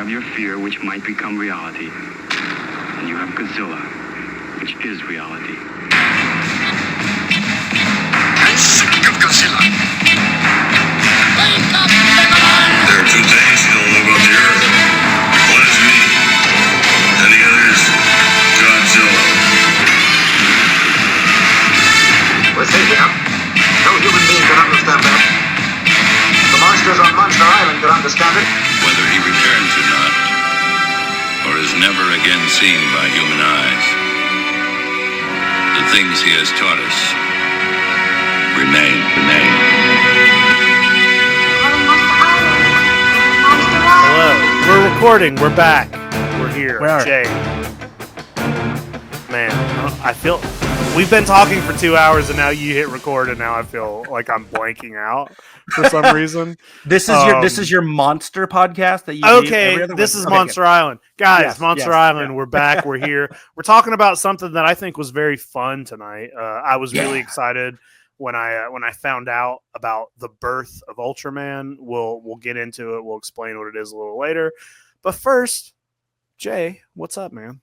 have your fear, which might become reality. And you have Godzilla, which is reality. I'm sick of Godzilla. Wake up, everyone! There are two things you don't know about the Earth. One is me, and the other is Godzilla. We're safe enough. No human being can understand that. The monsters on Monster Island can understand it. Whether he returns or not, or is never again seen by human eyes, the things he has taught us remain. Hello. We're recording. We're back. We're here. Jay. Man, I feel... We've been talking for 2 hours, and now you hit record, and now I feel like I'm blanking out for some reason. This is your monster podcast that you do every other this week? is Monster Island. Guys, Yes, Monster yes, Island, yeah. we're back, we're here. We're talking about something that I think was very fun tonight. I was really excited when I found out about the birth of Ultraman. We'll get into it. We'll explain what it is a little later. But first, Jay, what's up, man?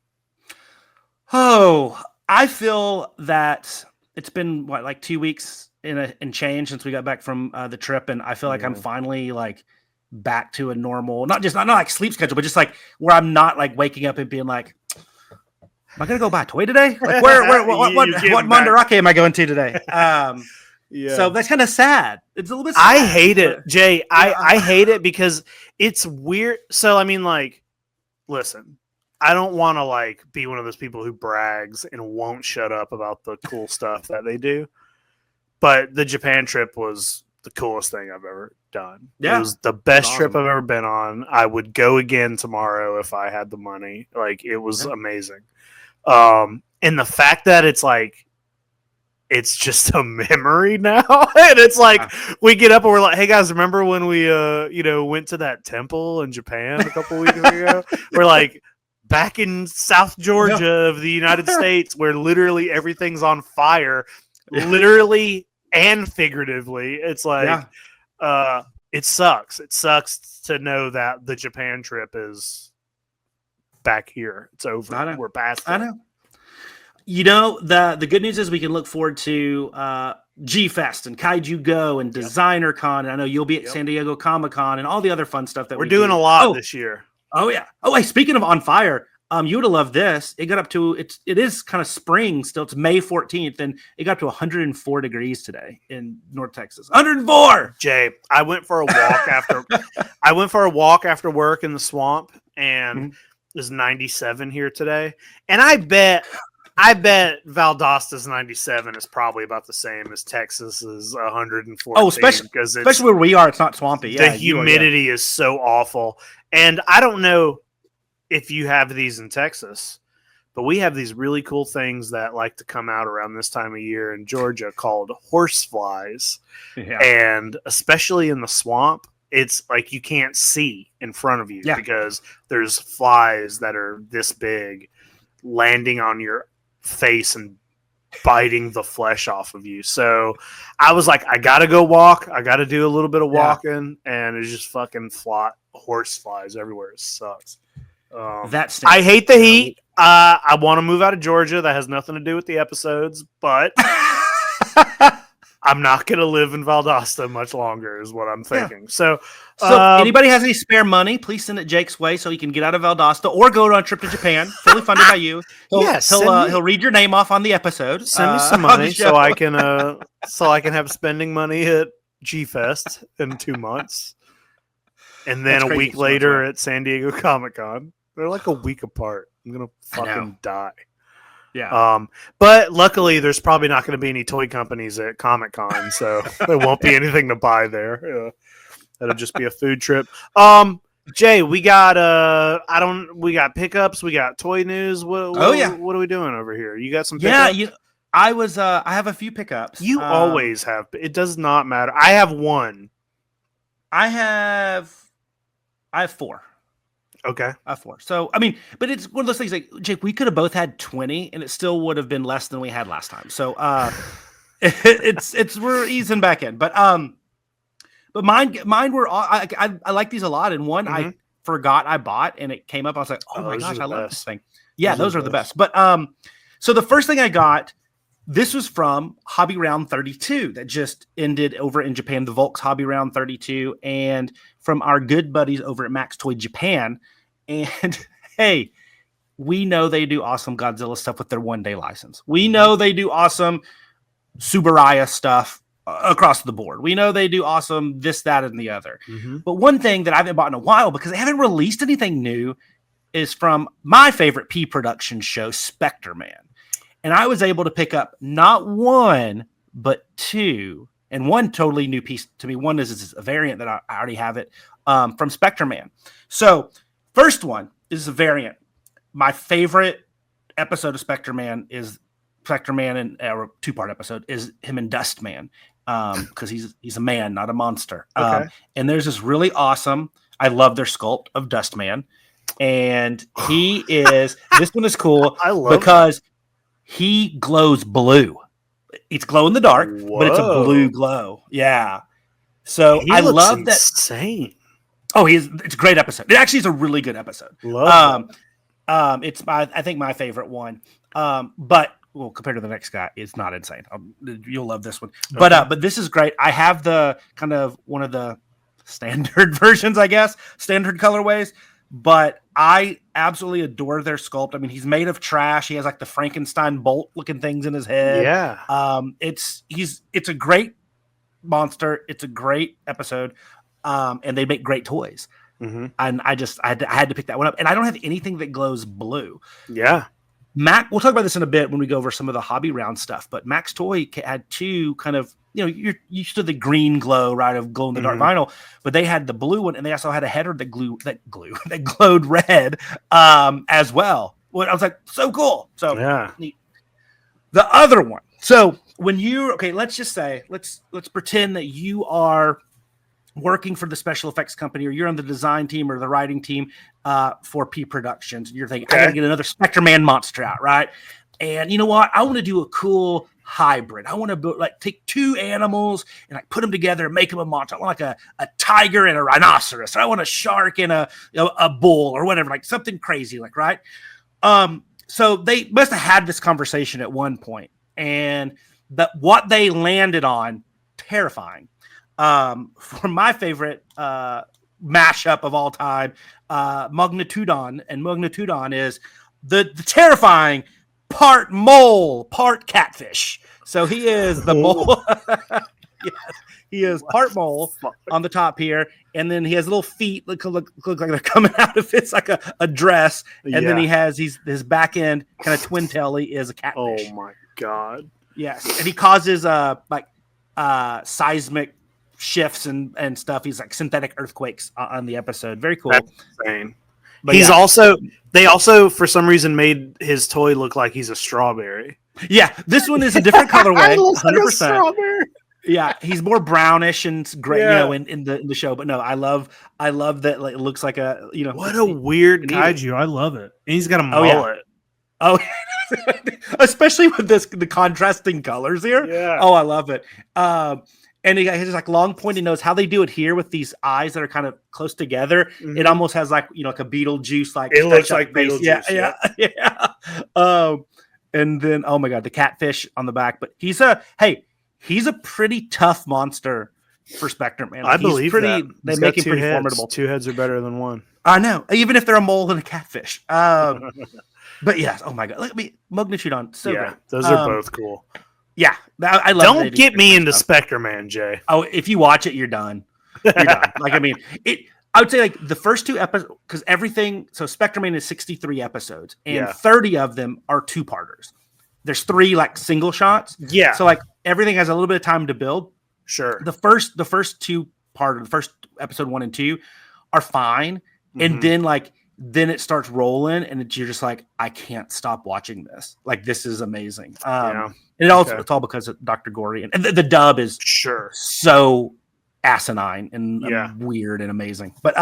Oh, I feel that it's been like 2 weeks and change since we got back from the trip, and I feel like I'm finally like back to a normal, not like sleep schedule, but just like where I'm not like waking up and being like, am I gonna go buy a toy today? Like what Mandarake am I going to today? So that's kind of sad. It's a little bit sad. I hate it, Jay. I hate it because it's weird. So I mean, like, listen, I don't want to like be one of those people who brags and won't shut up about the cool stuff that they do. But the Japan trip was the coolest thing I've ever done. Yeah. It was the best trip I've ever been on. I would go again tomorrow if I had the money. Like, it was amazing. And the fact that it's like, it's just a memory now. And it's like, we get up and we're like, hey guys, remember when we, went to that temple in Japan a couple weeks ago? We're like, back in South Georgia of the United States, where literally everything's on fire, literally and figuratively. It's like, it sucks. It sucks to know that the Japan trip is back here. It's over. We're past it. I know. You know, the good news is we can look forward to G-Fest and Kaiju Go and Designer Con. And I know you'll be at San Diego Comic-Con and all the other fun stuff that we're doing a lot this year. Oh, yeah. Oh, hey, speaking of on fire, you would have loved this. It got up to, it is kind of spring still. It's May 14th, and it got up to 104 degrees today in North Texas. 104! Jay, I went for a walk after work in the swamp, and it was 97 here today. And I bet Valdosta's 97 is probably about the same as Texas's 114. Oh, especially where we are, it's not swampy. The humidity is so awful. And I don't know if you have these in Texas, but we have these really cool things that like to come out around this time of year in Georgia called horseflies. Yeah. And especially in the swamp, it's like you can't see in front of you because there's flies that are this big landing on your face and biting the flesh off of you. So I was like, I gotta go walk. I gotta do a little bit of walking, and it's just fucking horse flies everywhere. It sucks. I hate the heat. I want to move out of Georgia. That has nothing to do with the episodes, but I'm not gonna live in Valdosta much longer, is what I'm thinking. So anybody has any spare money, please send it Jake's way so he can get out of Valdosta or go on a trip to Japan, fully funded by you. He'll read your name off on the episode. Send me some money so I can have spending money at G-Fest in 2 months, and then a week later at San Diego Comic-Con. They're like a week apart. I'm gonna fucking die. Yeah. But luckily there's probably not going to be any toy companies at Comic-Con, so there won't be anything to buy there. That'll just be a food trip. Jay, we got we got pickups, we got toy news. What are we doing over here? You got some pickups? Yeah, I have a few pickups. You always have. It does not matter. I have one. I have 4. Okay. I have 4. So, I mean, but it's one of those things like, Jake, we could have both had 20 and it still would have been less than we had last time. So, we're easing back in. But mine were all, I like these a lot. And one, forgot I bought, and it came up. I was like, oh my those are gosh, the I love best. this thing. Yeah, Those those are are the the best. But so the first thing I got, this was from Hobby Round 32 that just ended over in Japan, the Volks Hobby Round 32, and from our good buddies over at Max Toy Japan. And hey, we know they do awesome Godzilla stuff with their one-day license. We know they do awesome Subaraya stuff across the board. We know they do awesome this, that, and the other. But one thing that I haven't bought in a while, because they haven't released anything new, is from my favorite P production show, Spectre-Man. And I was able to pick up not one, but two, and one totally new piece to me. One is a variant that I already have it from Spectre-Man. So first one is a variant. My favorite episode of Spectre-Man is Spectre-Man, and a two-part episode is him and Dustman, because he's a man, not a monster. Okay. And there's this really awesome, I love their sculpt of Dustman. And he is, this one is cool I love because he glows blue. It's glow in the dark, but it's a blue glow. Yeah. So He I looks love insane. that. Oh, it's a great episode. It actually is a really good episode. Love It's I think my favorite one. But well, compared to the next guy, it's not insane. You'll love this one. Okay. But this is great. I have the kind of one of the standard versions, I guess, standard colorways. But I absolutely adore their sculpt. I mean, he's made of trash. He has like the Frankenstein bolt looking things in his head. Yeah. It's a great monster. It's a great episode. And they make great toys. And I had to pick that one up. And I don't have anything that glows blue. Yeah. We'll talk about this in a bit when we go over some of the hobby round stuff. But Max Toy had two kind of, you're used to the green glow, right, of glow in the dark vinyl, but they had the blue one, and they also had a header that glowed red as well. Well, I was like, so cool. So Yeah. neat. The other one. So when let's just say, let's pretend that you are working for the special effects company, or you're on the design team or the writing team for P Productions, and you're thinking, I gotta get another Spectre-Man monster out, right? And you know what? I want to do a cool hybrid. I want to take two animals and put them together and make them a monster. I want like a tiger and a rhinoceros. I want a shark and a bull or whatever, like something crazy, like, right? So they must have had this conversation at one point, and what they landed on, terrifying. For my favorite mashup of all time, Magnitudon, and Magnitudon is the terrifying part mole, part catfish. So he is the mole. Yes, he is part mole on the top here, and then he has little feet look like they're coming out of it's like a dress, and then he has his back end kind of twin taily is a catfish. Oh my god! Yes, and he causes seismic shifts and stuff. He's like synthetic earthquakes on the episode. Very cool. That's insane. But they also for some reason made his toy look like he's a strawberry. Yeah, this one is a different colorway. 100%. Strawberry. Yeah, he's more brownish and gray, in the show. But no, I love that. Like, it looks like a what a weird kaiju. I love it. And he's got a mullet. Oh, especially with the contrasting colors here. Yeah. Oh, I love it. And he has like long pointy nose. How they do it here with these eyes that are kind of close together, it almost has like like a Beetlejuice like. It looks like Beetlejuice. Yeah. And then oh my god, the catfish on the back. But he's a pretty tough monster for Spectre-Man. I believe that. They make him pretty formidable. Two heads are better than one. I know, even if they're a mole and a catfish. But yes, oh my god, look at me, Magnitudon. So great. Those are both cool. Yeah, I love. Don't get me into Spectre-Man, Jay. Oh, if you watch it, you're done. You're done. Like, I mean, I would say like the first two episodes, because everything. So Spectre-Man is 63 episodes, and 30 of them are two-parters. There's 3 like single shots. Yeah. So like everything has a little bit of time to build. Sure. The first the first episode 1 and 2 are fine, and then it starts rolling, and you're just like, I can't stop watching this. Like, this is amazing. And it's all because of Dr. Gory, and the dub is so asinine and weird and amazing. But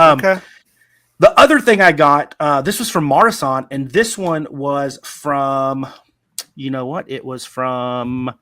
the other thing I got, this was from Marusan, and this one was from, it was from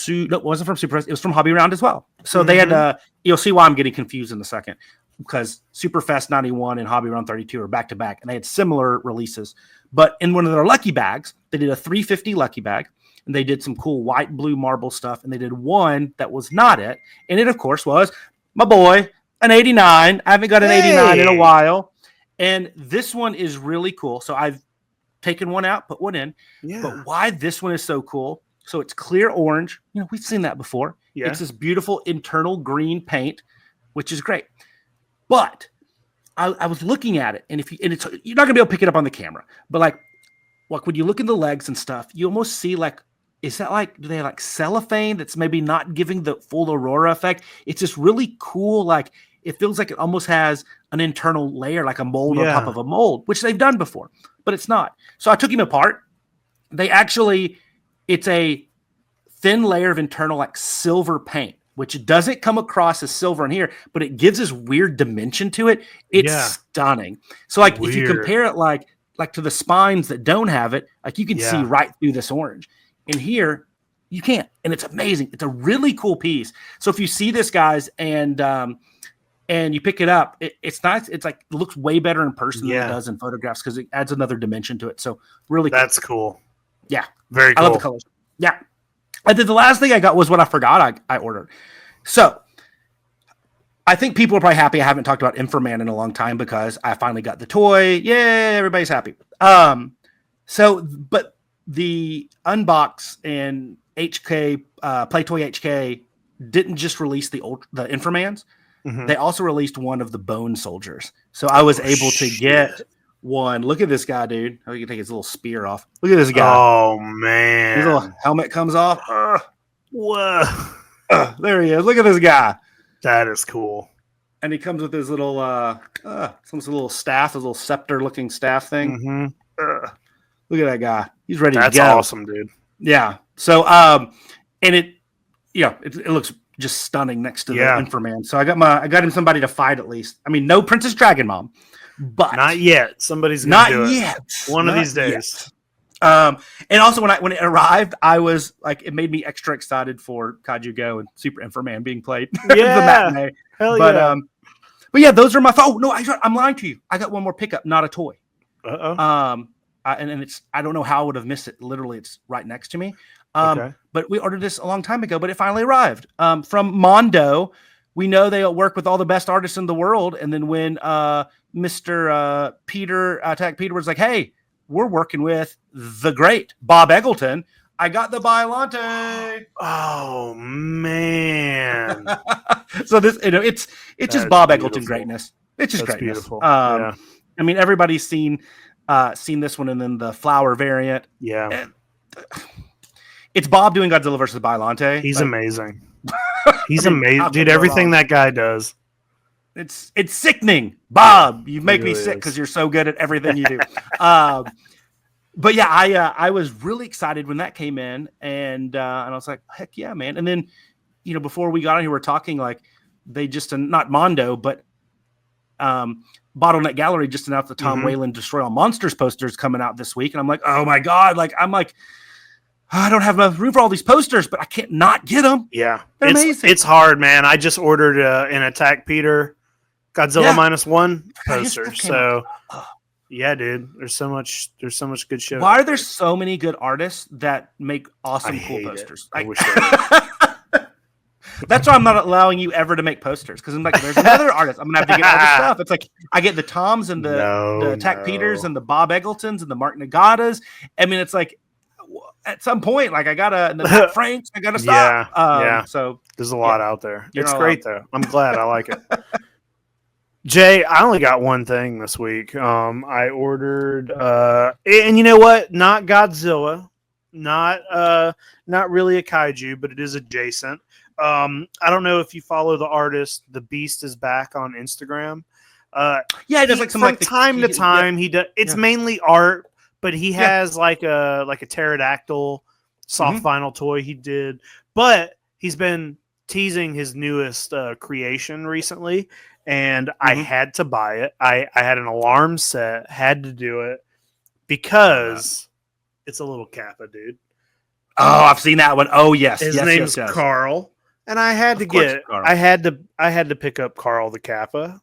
it wasn't from Super. It was from Hobby Round as well. So they had, you'll see why I'm getting confused in a second. because Superfest 91 and Hobby Run 32 are back to back, and they had similar releases. But in one of their lucky bags, they did a 350 lucky bag, and they did some cool white, blue marble stuff, and they did one that was not it. And it, of course, was my boy, an 89. I haven't got an 89 in a while. And this one is really cool. So I've taken one out, put one in. Yeah. But why this one is so cool? So it's clear orange. You know, we've seen that before. Yeah. It's this beautiful internal green paint, which is great. But I was looking at it, and you're not gonna be able to pick it up on the camera, but like when you look in the legs and stuff, you almost see like, is that like, do they have like cellophane that's maybe not giving the full Aurora effect? It's just really cool. Like it feels like it almost has an internal layer, like a mold on top of a mold, which they've done before, but it's not. So I took him apart. It's a thin layer of internal like silver paint, which doesn't come across as silver in here, but it gives this weird dimension to it. It's stunning. So like if you compare it like to the spines that don't have it, like you can see right through this orange. And here you can't, and it's amazing. It's a really cool piece. So if you see this, guys, and you pick it up, it's nice. It's like it looks way better in person than it does in photographs because it adds another dimension to it. So really cool. That's cool. Yeah. Very cool. I love the colors. Yeah. And then the last thing I got was what I forgot I ordered. So I think people are probably happy I haven't talked about Inframan in a long time because I finally got the toy. Yay, everybody's happy. But the Unbox and HK, Playtoy HK didn't just release the Inframans. Mm-hmm. They also released one of the Bone Soldiers. So I was able to get one. Look at this guy, dude. Oh, you can take his little spear off. Look at this guy. Oh, man. His little helmet comes off. Whoa. There he is. Look at this guy. That is cool. And he comes with his little, some little staff, his little scepter-looking staff thing. Mm-hmm. Look at that guy. He's ready to go. That's awesome, dude. Yeah. So, and it looks just stunning next to the Inframan. So I got him somebody to fight at least. I mean, no Princess Dragon Mom, but not yet. Somebody's gonna do it. Not yet. One of these days. And also when it arrived, I was like, it made me extra excited for Kaiju Go and Super Inframan being played. Yeah. The matinee. Hell but, yeah. But yeah, those are my. Oh no, I'm lying to you. I got one more pickup, not a toy. Uh-oh. And it's, I don't know how I would have missed it. Literally, it's right next to me. Okay. But we ordered this a long time ago, but it finally arrived. From Mondo. We know they work with all the best artists in the world. And then when Mr. Attack Peter was like, hey, we're working with the great Bob Eggleton, I got the Biollante. Oh, man. So this, it's just Bob Eggleton greatness. It's just That's greatness. Beautiful. I mean, everybody's seen this one, and then the flower variant. Yeah. It's Bob doing Godzilla versus Biollante. He's amazing. He's amazing. Dude, everything that guy does. It's sickening. Bob, you make me sick because you're so good at everything you do. But yeah, I was really excited when that came in, and I was like, heck yeah, man. And then, before we got on here, we're talking like they just, not Mondo, but Bottleneck Gallery just announced the Tom Whalen Destroy All Monsters posters coming out this week. And I'm like, oh my God. I don't have enough room for all these posters, but I can't not get them. Yeah. They're amazing. It's hard, man. I just ordered an Attack Peter Godzilla -1 poster. So yeah, dude, there's so much good shit. Why are there so many good artists that make awesome, cool posters? I wish That's why I'm not allowing you ever to make posters, because I'm like, there's another artist. I'm gonna have to get all this stuff. It's like I get the Toms and the Attack Peters and the Bob Eggletons and the Mark Nagatas. I mean, it's like at some point, like and the Matt Franks, I gotta stop. Yeah. So there's a lot out there. It's great though. I'm glad. I like it. Jay, I only got one thing this week. I ordered, and you know what? Not Godzilla, not really a kaiju, but it is adjacent. I don't know if you follow the artist. The Beast is back on Instagram. He does from time to time. He does. It's mainly art, but he has like a pterodactyl soft vinyl toy he did. But he's been teasing his newest creation recently. And I had to buy it. I had an alarm set, had to do it because it's a little Kappa, dude. Oh, I've seen that one. Oh, yes. His name's Carl. And I had to course, get, Carl. I had to pick up Carl the Kappa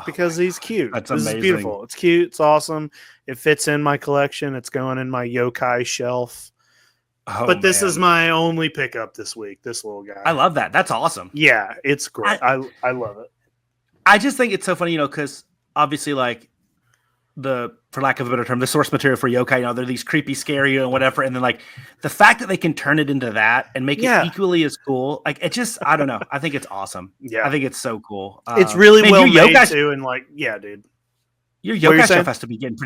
because he's cute. That's this amazing. is beautiful. It's cute. It's awesome. It fits in my collection. It's going in my yokai shelf. Oh, but this man. is my only pickup this week. This little guy. I love that. That's awesome. Yeah, it's great. I love it. I just think it's so funny, because obviously, like, for lack of a better term, the source material for yokai, they're these creepy, scary, and whatever. And then, like, the fact that they can turn it into that and make it equally as cool, like, it just, I don't know. I think it's awesome. Yeah. I think it's so cool. It's really well made too. And like, yeah, dude. Your yokai shelf has to be getting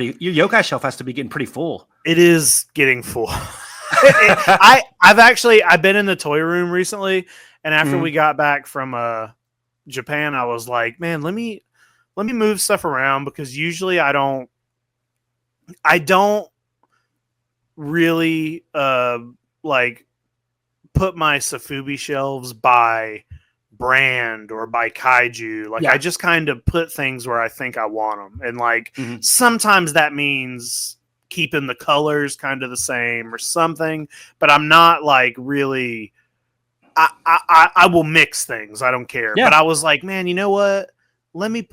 pretty full. It is getting full. I've been in the toy room recently, and after we got back from Japan, I was like, man, let me move stuff around, because usually I don't really like put my Sofubi shelves by brand or by kaiju. Like, I just kind of put things where I think I want them, and like sometimes that means keeping the colors kind of the same or something, but I'm not like really. I will mix things. I don't care. But I was like, man, you know what? Let me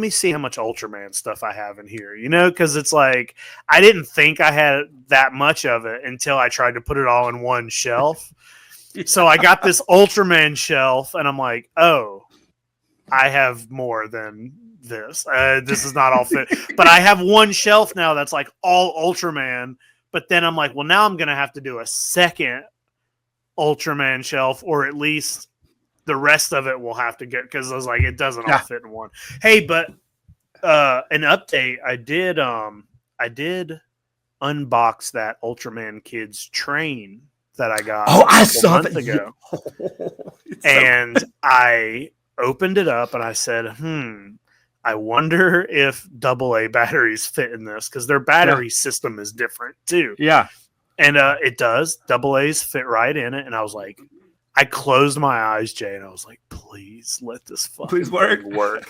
see how much Ultraman stuff I have in here, because it's like, I didn't think I had that much of it until I tried to put it all in one shelf. So I got this Ultraman shelf, and I'm like, oh, I have more than this. This is not all fit. But I have one shelf now that's like all Ultraman. But then I'm like, well, now I'm going to have to do a second Ultraman shelf, or at least the rest of it will have to get, because I was like, it doesn't all fit in one. Hey, but an update, I did unbox that Ultraman Kids train that I got I saw month ago. And I opened it up and I said, I wonder if AA batteries fit in this, because their battery system is different too. Yeah. And it does. AA's fit right in it. And I was like, I closed my eyes, Jay, and I was like, please let this fucking work.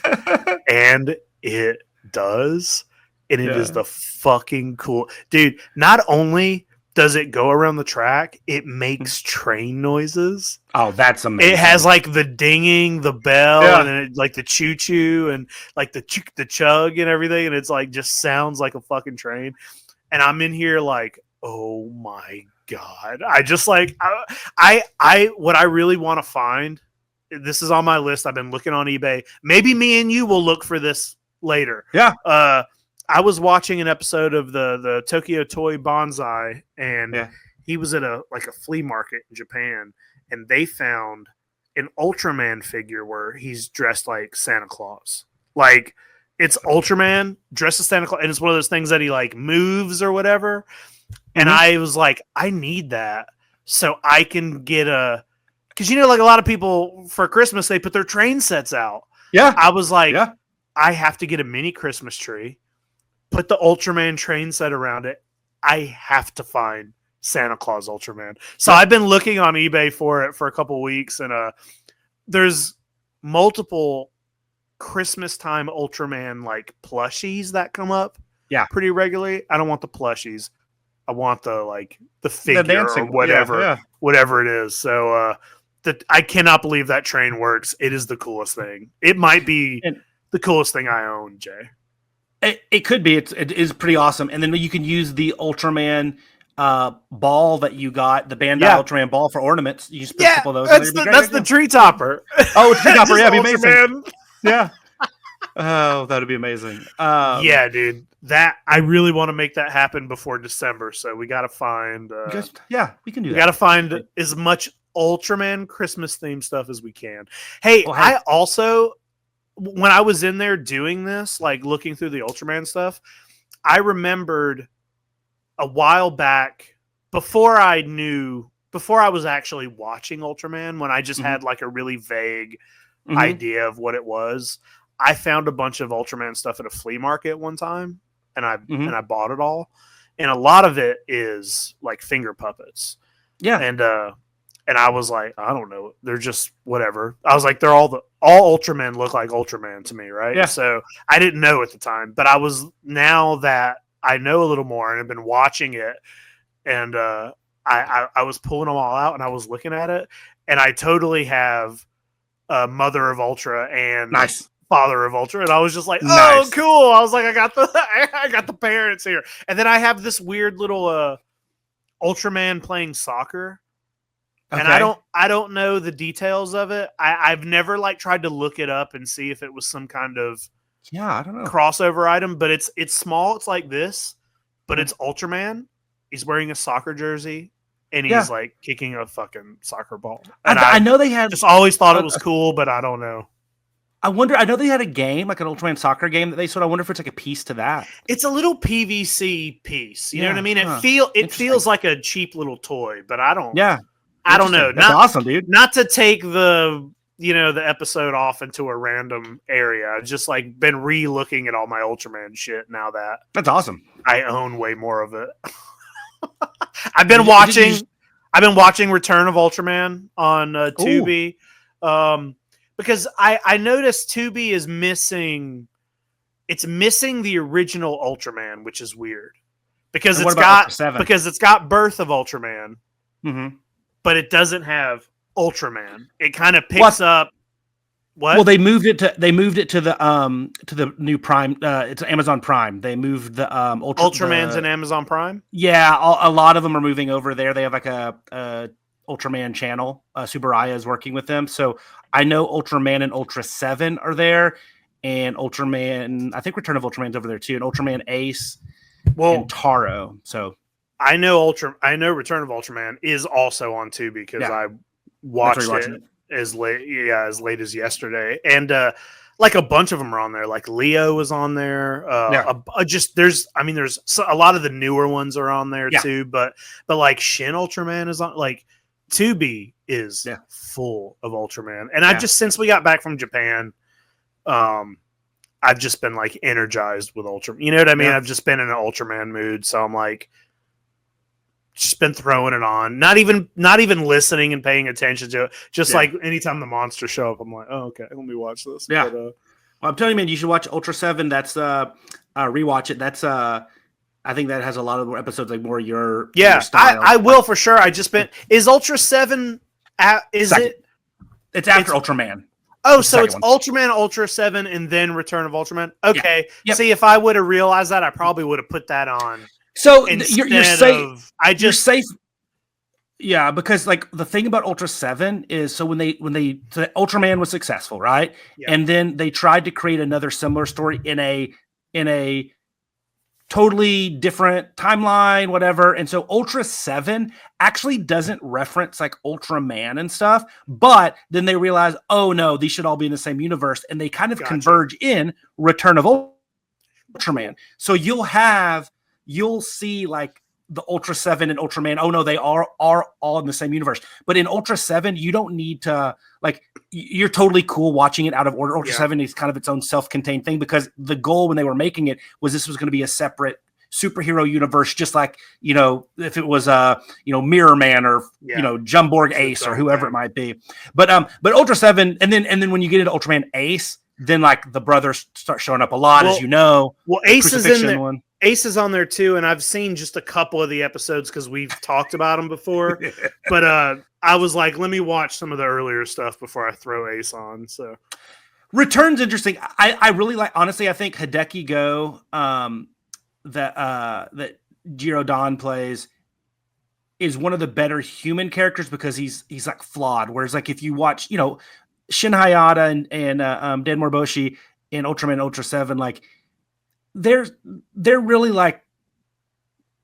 And it does. And it is the fucking cool. Dude, not only does it go around the track, it makes train noises. Oh, that's amazing. It has like the dinging, the bell, and then it, like the choo-choo and like the chug and everything. And it's like just sounds like a fucking train. And I'm in here like, oh my God. I just like, what I really want to find, this is on my list. I've been looking on eBay. Maybe me and you will look for this later. Yeah. I was watching an episode of the Tokyo Toy Bonsai, and he was at a flea market in Japan, and they found an Ultraman figure where he's dressed like Santa Claus. Like, it's Ultraman dressed as Santa Claus, and it's one of those things that he like moves or whatever. And I was like, I need that so I can get because like a lot of people for Christmas, they put their train sets out. Yeah. I was like, I have to get a mini Christmas tree, put the Ultraman train set around it. I have to find Santa Claus Ultraman. So I've been looking on eBay for it for a couple weeks, and there's multiple Christmas time Ultraman like plushies that come up pretty regularly. I don't want the plushies. I want the figure or whatever it is. So I cannot believe that train works. It is the coolest thing. It might be the coolest thing I own, Jay. It could be. It is pretty awesome. And then you can use the Ultraman ball that you got, the Bandai Ultraman ball for ornaments. You just put a couple of those. That's the tree topper. Oh, it's tree topper. Yeah, it'd be Ultraman. amazing. Yeah. Oh, that'd be amazing. Yeah, dude. That I really want to make that happen before December. So we got to find. We can do that. We got to find as much Ultraman Christmas themed stuff as we can. Hey, I also, when I was in there doing this, like looking through the Ultraman stuff, I remembered a while back before I was actually watching Ultraman, when I just had like a really vague idea of what it was. I found a bunch of Ultraman stuff at a flea market one time, and I bought it all. And a lot of it is like finger puppets. Yeah. And I was like, I don't know. They're just whatever. I was like, all Ultramen look like Ultraman to me, right? Yeah. So I didn't know at the time, but now that I know a little more and have been watching it, and I was pulling them all out and I was looking at it, and I totally have Mother of Ultra and Nice. Father of Ultra, and I was just like, oh, Nice. cool. I was like, I got the parents here, and then I have this weird little Ultraman playing soccer. Okay. And I don't know the details of it. I've never like tried to look it up and see if it was some kind of I don't know. crossover item, but it's small. It's like this, but it's Ultraman. He's wearing a soccer jersey and he's like kicking a fucking soccer ball. And I know they had just always thought it was cool, but I don't know. I wonder. I know they had a game, like an Ultraman soccer game that they sold. I wonder if it's like a piece to that. It's a little PVC piece. You know what I mean? Huh. It feels like a cheap little toy, but I don't. Yeah. I don't know. That's awesome, dude. Not to take the episode off into a random area. I've just like been re-looking at all my Ultraman shit now that That's awesome. I own way more of it. I've been watching Return of Ultraman on Tubi. Because I noticed Tubi is missing. It's missing the original Ultraman, which is weird. Because it's got Birth of Ultraman. Mm-hmm. But it doesn't have Ultraman. It kind of picks up. What? Well, they moved it to the new Prime. It's Amazon Prime. They moved the Ultraman's in Amazon Prime. Yeah, a lot of them are moving over there. They have like a Ultraman channel. Subaraya is working with them, so I know Ultraman and Ultra 7 are there, and Ultraman. I think Return of Ultraman's over there too, and Ultraman Ace, and Taro. So. I know Return of Ultraman is also on Tubi because I watched it as late as yesterday, and like a bunch of them are on there. Like Leo was on there. There's a lot of the newer ones are on there too, but like Shin Ultraman is on. Like Tubi is full of Ultraman, and I just since we got back from Japan, I've just been like energized with Ultraman. You know what I mean? I've just been in an Ultraman mood, so I'm like. Just been throwing it on, not even listening and paying attention to it. Just like anytime the monsters show up, I'm like, oh, okay, let me watch this. Yeah, but, well, I'm telling you, man, you should watch Ultra 7. That's rewatch it. That's I think that has a lot of episodes like more your style. I will for sure. I just been is Ultra 7 is Second. it? It's after Ultraman. Oh, so it's Ultraman, Ultra 7, and then Return of Ultraman. Okay, see if I would have realized that, I probably would have put that on. So you're safe. You're safe. Yeah, because like the thing about Ultra 7 is so when Ultraman was successful, right? Yeah. And then they tried to create another similar story in a totally different timeline, whatever. And so Ultra 7 actually doesn't reference like Ultraman and stuff, but then they realize, oh no, these should all be in the same universe, and they kind of converge in Return of Ultraman. So you'll see like the Ultra 7 and Ultraman. Oh no, they are all in the same universe. But in Ultra 7, you don't need to like. You're totally cool watching it out of order. Ultra 7 is kind of its own self-contained thing because the goal when they were making it was this was going to be a separate superhero universe, just like if it was Mirror Man or Jumborg Ace or whoever it might be. But Ultra 7, and then when you get into Ultraman Ace, then like the brothers start showing up a lot, as you know. Well, Ace is in there. Ace is on there too, and I've seen just a couple of the episodes because we've talked about them before. But I was like, let me watch some of the earlier stuff before I throw Ace on. So Return's interesting. I really like. Honestly, I think Hideki Go that Jiro Dan plays is one of the better human characters because he's like flawed. Whereas like if you watch Shin Hayata and Dan Moriboshi in Ultraman Ultra 7, like they're really like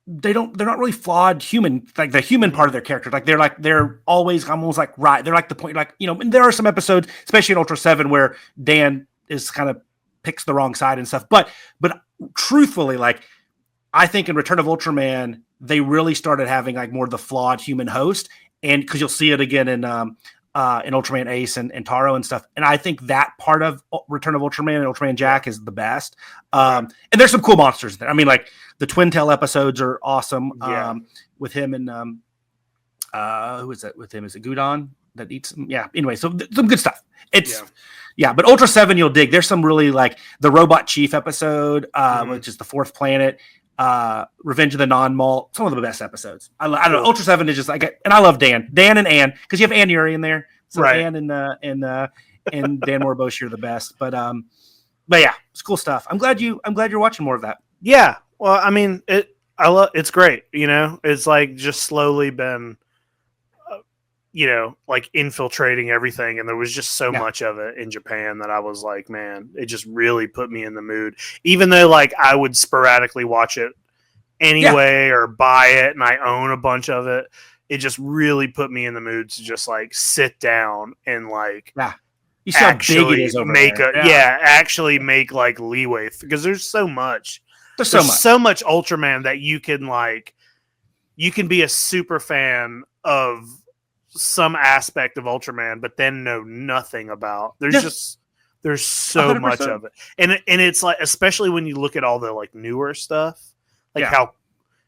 they're not really flawed human, like the human part of their character. Like they're always almost like right. They're like the point, like and there are some episodes, especially in Ultra 7, where Dan is kind of picks the wrong side and stuff. But truthfully, like I think in Return of Ultraman, they really started having like more of the flawed human host, and because you'll see it again in Ultraman Ace and Taro and stuff. And I think that part of Return of Ultraman and Ultraman Jack is the best. And there's some cool monsters there. I mean, like the Twin Tail episodes are awesome. With him and who is that with him? Is it Gudon that eats him? Yeah. Anyway, so some good stuff. But Ultra 7 you'll dig. There's some really like the Robot Chief episode, which is the fourth planet. Revenge of the Non-Malt, some of the best episodes. I don't know. Ultra 7 is just like, and I love Dan and Ann, because you have Ann Ury in there. So Right. Ann and Dan Morboshi are the best. But yeah, it's cool stuff. I'm glad you're watching more of that. Yeah. Well, I mean, it's great. It's like just slowly been, like infiltrating everything. And there was just so much of it in Japan that I was like, man, it just really put me in the mood. Even though like I would sporadically watch it anyway or buy it and I own a bunch of it. It just really put me in the mood to just like sit down and like you see how big it is over there. Actually make like leeway, because there's so much. There's so much Ultraman that you can be a super fan of some aspect of Ultraman, but then know nothing about. There's so 100%. Much of it, and it's like, especially when you look at all the like newer stuff, like how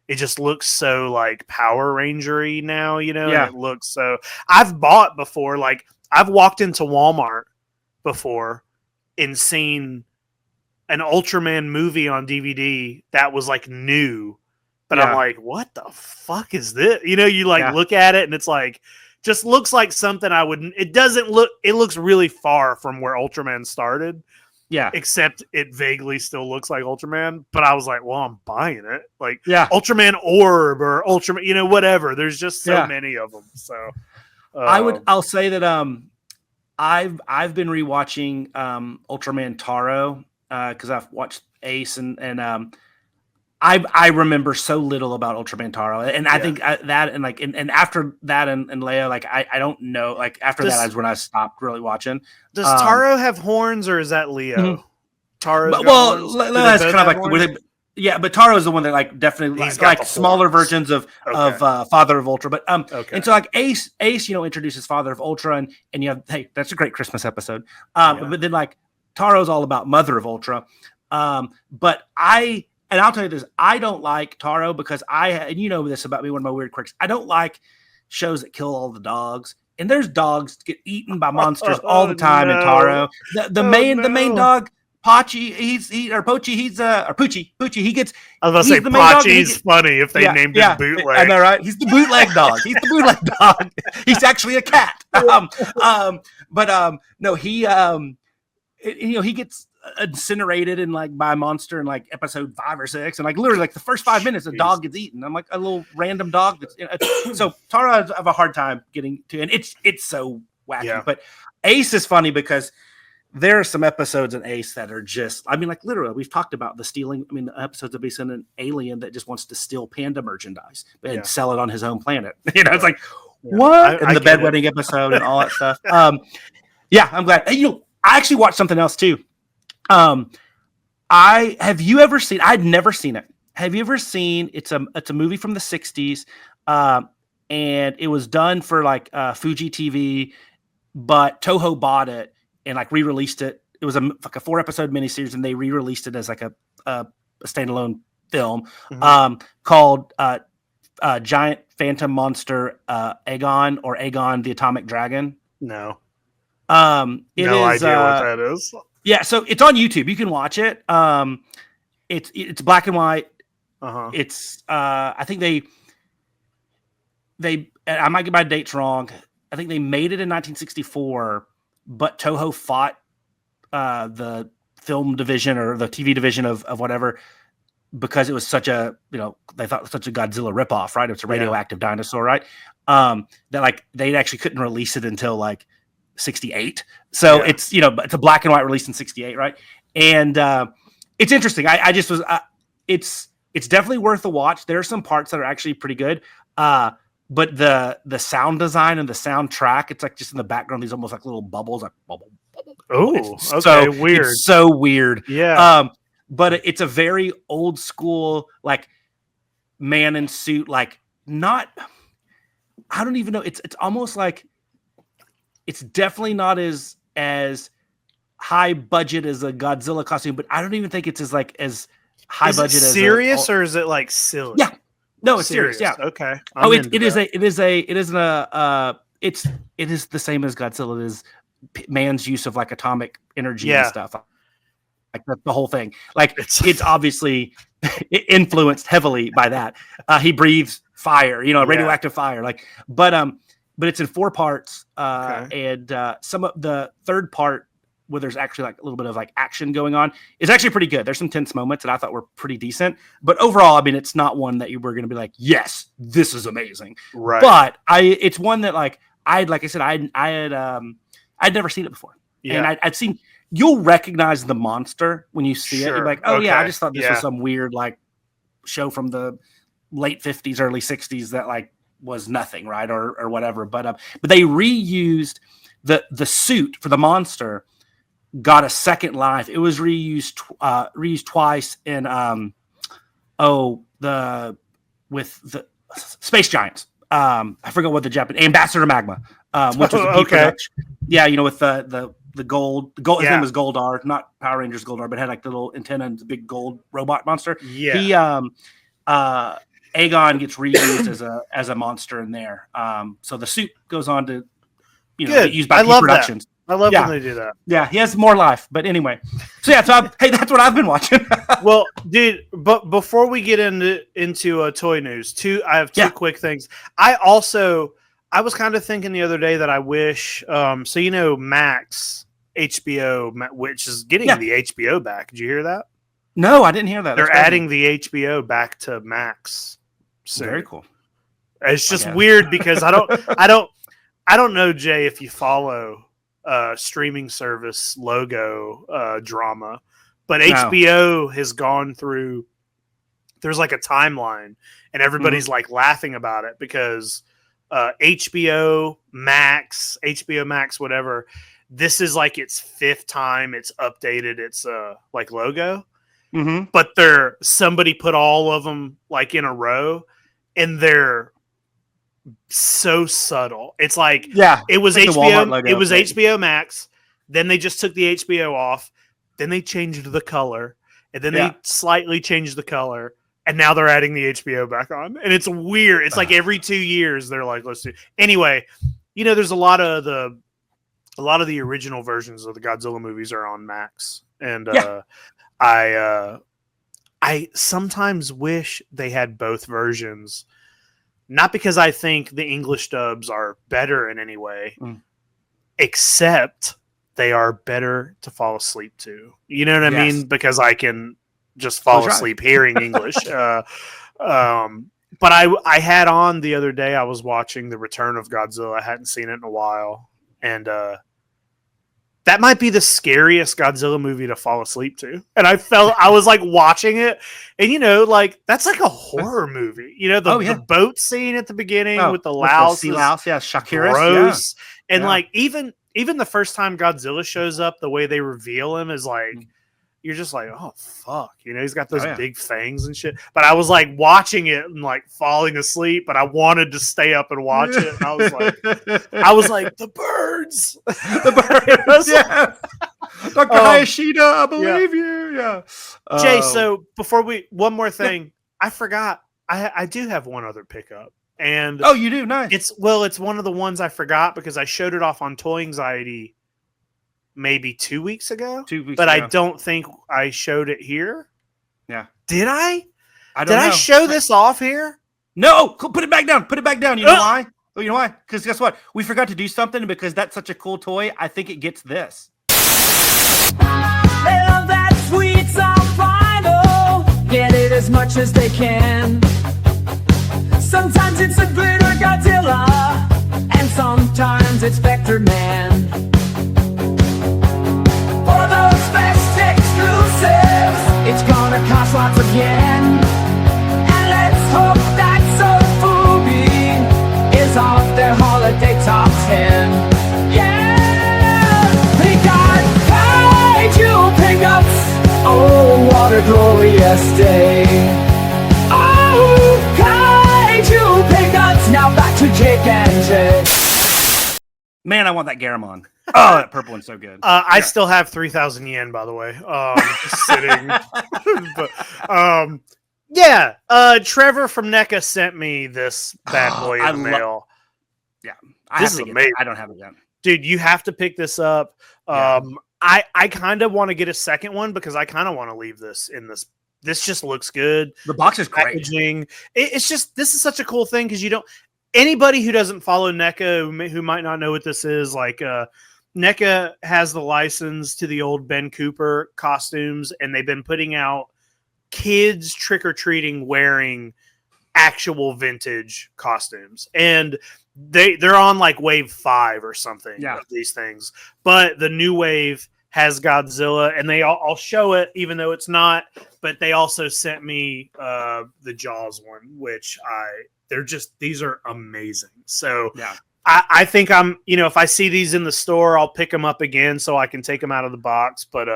it just looks so like Power Ranger-y now, and it looks so. I've bought before, like I've walked into Walmart before and seen an Ultraman movie on DVD that was like new, but I'm like, what the fuck is this? You like look at it and it's like, just looks like something I wouldn't. It doesn't look. It looks really far from where Ultraman started. Yeah. Except it vaguely still looks like Ultraman. But I was like, well, I'm buying it. Like, Ultraman Orb or Ultraman, whatever. There's just so many of them. So I'll say that I've been rewatching Ultraman Taro because I've watched Ace and I remember so little about Ultraman Taro, and I think that and after that and Leo, like I don't know, like after that is when I stopped really watching. Does Taro have horns or is that Leo? Mm-hmm. Taro, Leo has kind of like but Taro is the one that like definitely like smaller versions of Father of Ultra, but and so like Ace introduces Father of Ultra, and you have that's a great Christmas episode, but then like Taro's all about Mother of Ultra, but And I'll tell you this, I don't like Taro because and you know this about me, one of my weird quirks. I don't like shows that kill all the dogs. And there's dogs get eaten by monsters all the time in Taro. The main dog, Pachi, Poochie, he gets. I was going to say Pachi's funny if they named him Bootleg. I know, right? He's the bootleg dog. He's the bootleg dog. He's actually a cat. No, he gets incinerated and like by a monster in like episode 5 or 6, and like literally like the first 5 minutes a dog gets eaten. I'm like a little random dog that's so Taro I have a hard time getting to, and it's so wacky. But Ace is funny because there are some episodes in Ace that are just, I mean, like literally we've talked about the stealing. I mean, the episodes of Ace and an alien that just wants to steal panda merchandise and sell it on his own planet. It's like what? And the bedwetting episode and all that stuff. I'm glad. I actually watched something else too. Have you ever seen? I'd never seen it. Have you ever seen? It's a movie from the 60s, and it was done for like Fuji TV, but Toho bought it and like re-released it. It was like a 4-episode miniseries, and they re-released it as like a standalone film called Giant Phantom Monster Aegon, or Aegon the Atomic Dragon. No, no idea what that is. Yeah, so it's on YouTube. You can watch it. It's black and white. It's I think they I might get my dates wrong. I think they made it in 1964, but Toho fought the film division or the TV division of whatever, because it was such a, they thought it was such a Godzilla ripoff, right? It's a radioactive dinosaur, right? That like they actually couldn't release it until like 68. So it's, it's a black and white release in 68, right? And it's interesting. I just was it's definitely worth a watch. There are some parts that are actually pretty good. But the sound design and the soundtrack, it's like just in the background, these almost like little bubbles, like bubble. Oh, okay, weird. It's so weird. Yeah. But it's a very old school, like man in suit, like not, I don't even know. It's almost like, it's definitely not as high budget as a Godzilla costume, but I don't even think it's as high budget as serious, or is it like silly? Yeah, no, it's serious. Yeah, okay. It is the same as Godzilla. It is man's use of like atomic energy and stuff. Like the whole thing. Like it's obviously influenced heavily by that. He breathes fire, radioactive fire. Like, but it's in 4 parts. And some of the third part where there's actually like a little bit of like action going on is actually pretty good. There's some tense moments that I thought were pretty decent, but overall, I mean, it's not one that you were going to be like, yes, this is amazing. Right. But it's one that like I'd never seen it before. Yeah. And I'd seen, you'll recognize the monster when you see it. You're like, oh yeah, I just thought this was some weird like show from the late 50s, early 60s that like was nothing, right? Or whatever. But they reused the suit for the monster, got a second life. It was reused twice in with the Space Giants. I forgot what the Japanese Ambassador Magma, which was a production. Yeah, with the gold. His name was Goldar, not Power Rangers Goldar, but had like the little antenna and the big gold robot monster. Yeah. He Aegon gets reused as a monster in there. So the suit goes on to get used by productions. I love when they do that. Yeah, he has more life. But anyway, so hey, that's what I've been watching. Well, dude, but before we get into toy news, I have two quick things. I was kind of thinking the other day that I wish, Max HBO, which is getting the HBO back. Did you hear that? No, I didn't hear that. They're adding the HBO back to Max soon. Very cool. It's just weird because I don't know, Jay, if you follow streaming service logo drama, but HBO has gone through. There's like a timeline, and everybody's like laughing about it because HBO Max, whatever. This is like its 5th time it's updated its like logo, but somebody put all of them like in a row, and they're so subtle. It's like it was like HBO. It was HBO Max. Then they just took the HBO off. Then they changed the color, and then they slightly changed the color, and now they're adding the HBO back on. And it's weird. It's like every 2 years they're like, let's do. Anyway, there's a lot of the original versions of the Godzilla movies are on Max, and I sometimes wish they had both versions. Not because I think the English dubs are better in any way, except they are better to fall asleep to. You know what I mean? Because I can just fall asleep hearing English. But I had on the other day, I was watching The Return of Godzilla. I hadn't seen it in a while. And that might be the scariest Godzilla movie to fall asleep to. And I was like watching it, and like that's like a horror movie. The boat scene at the beginning with the louse, sea louse, Shakira, gross. And like even the first time Godzilla shows up, the way they reveal him is like you're just like, oh fuck, he's got those big fangs and shit. But I was like watching it and like falling asleep, but I wanted to stay up and watch it. And I was like, the birds, the birds, Dr. Hayashida, I believe you, Jay. So before one more thing, I forgot. I do have one other pickup, and you do, nice. It's one of the ones I forgot because I showed it off on Toy Anxiety. Maybe 2 weeks ago. 2 weeks ago. I don't think I showed it here. Yeah. Did I? I don't know. I show this off here? No. Put it back down. Put it back down. You know why? Oh, you know why? Because guess what? We forgot to do something because that's such a cool toy. I think it gets this. They love that sweet sound final. Get it as much as they can. Sometimes it's a glitter Godzilla, and sometimes it's Vector Man. For those best exclusives, it's gonna cost lots of yen. And let's hope that Sofubi is off their holiday top 10. Yeah! We got Kaiju pickups. Oh, what a glorious day. Oh, Kaiju pickups. Now back to Jake and Jay. Man, I want that Garamon. Oh, that purple one's so good. I still have 3,000 yen, by the way, sitting. But, Trevor from NECA sent me this bad boy in the mail. Yeah, this is amazing. I don't have it yet. Dude, you have to pick this up. I kind of want to get a second one because I kind of want to leave this in this. This just looks good. The box is great. Packaging. It's just, this is such a cool thing because you don't, anybody who doesn't follow NECA who might not know what this is, like NECA has the license to the old Ben Cooper costumes, and they've been putting out kids trick-or-treating wearing actual vintage costumes. And they're on like wave 5 or something of these things. But the new wave has Godzilla, and I'll show it even though it's not, but they also sent me the Jaws one, which these are amazing. So I think I'm, if I see these in the store, I'll pick them up again so I can take them out of the box. But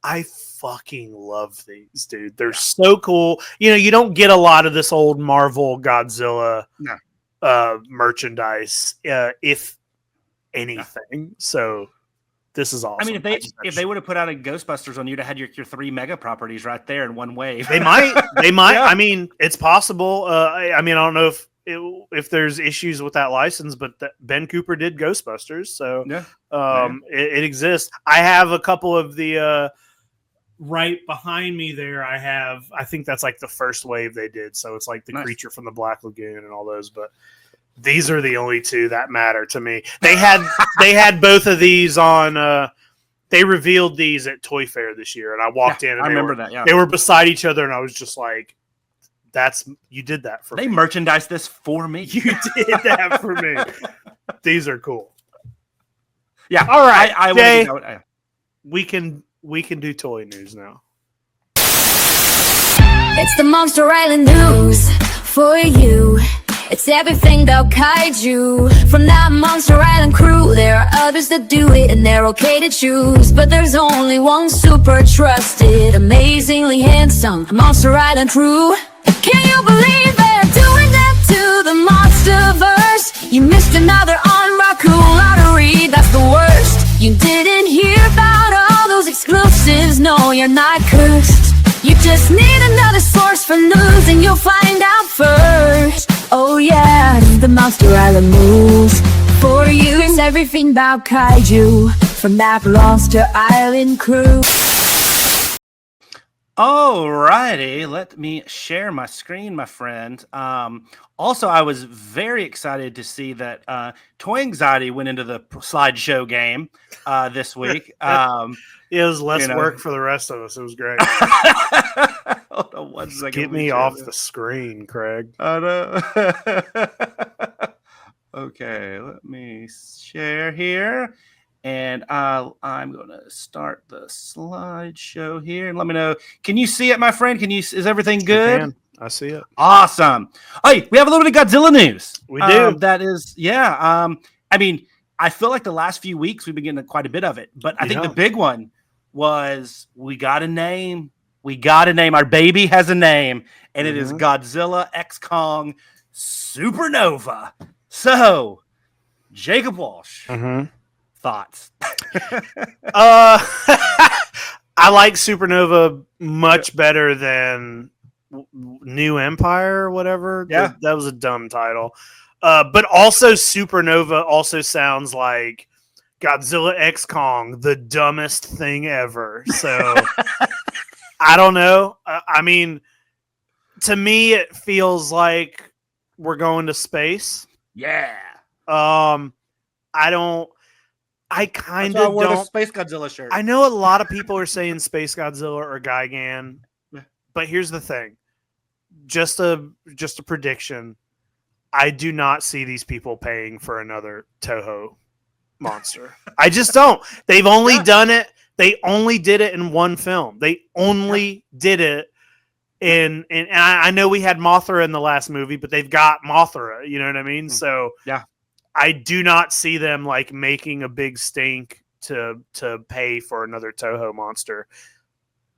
I fucking love these, dude. They're so cool. You don't get a lot of this old Marvel Godzilla merchandise, if anything. So this is awesome. I mean, if they would have put out a Ghostbusters on, you'd have had your 3 mega properties right there in one wave. They might. Yeah. I mean, it's possible. I don't know if there's issues with that license, but Ben Cooper did Ghostbusters, so it exists. I have a couple of the right behind me there. I think that's like the first wave they did, so it's like the Creature from the Black Lagoon and all those, but these are the only two that matter to me. They had both of these on they revealed these at Toy Fair this year, and I walked in and I remember that. Yeah. They were beside each other, and I was just like, you did that for me. They merchandised this for me. You did that for me. These are cool. Yeah. All right. Jay, we can do toy news now. It's the Monster Island news for you. It's everything about kaiju. From that Monster Island crew, there are others that do it and they're okay to choose, but there's only one super trusted, amazingly handsome Monster Island crew. Can you believe they're doing that to the Monsterverse? You missed another on Raku lottery, that's the worst. You didn't hear about all those exclusives, no, you're not cursed. You just need another source for news and you'll find out first. Oh yeah, the Monster Island news for you. It's everything about kaiju from that Monster Island crew. Alrighty, let me share my screen, my friend. Also, I was very excited to see that Toy Anxiety went into the slideshow game this week. It was less work for the rest of us. It was great. Hold on 1 second. Get me off the screen, Craig. I know. Okay, let me share here. And I'm going to start the slideshow here. And let me know. Can you see it, my friend? Is everything good? I see it. Awesome. Hey, we have a little bit of Godzilla news. We do. That is, I mean, I feel like the last few weeks we've been getting quite a bit of it. But I think the big one was we got a name. We got a name. Our baby has a name. And it is Godzilla X Kong Supernova. So, Jacob Walsh. Thoughts? I like Supernova much better than New Empire or whatever. Yeah. That was a dumb title. But also Supernova also sounds like Godzilla X Kong, the dumbest thing ever. So I don't know. I mean, to me, it feels like we're going to space. Yeah. I kind of wore the don't. Space Godzilla shirt. I know a lot of people are saying Space Godzilla or Gigan, but here's the thing. Just a prediction. I do not see these people paying for another Toho monster. I just don't. They've only done it. They only did it in one film. They only did it in, and I know we had Mothra in the last movie, but they've got Mothra. You know what I mean? So yeah. I do not see them like making a big stink to pay for another Toho monster.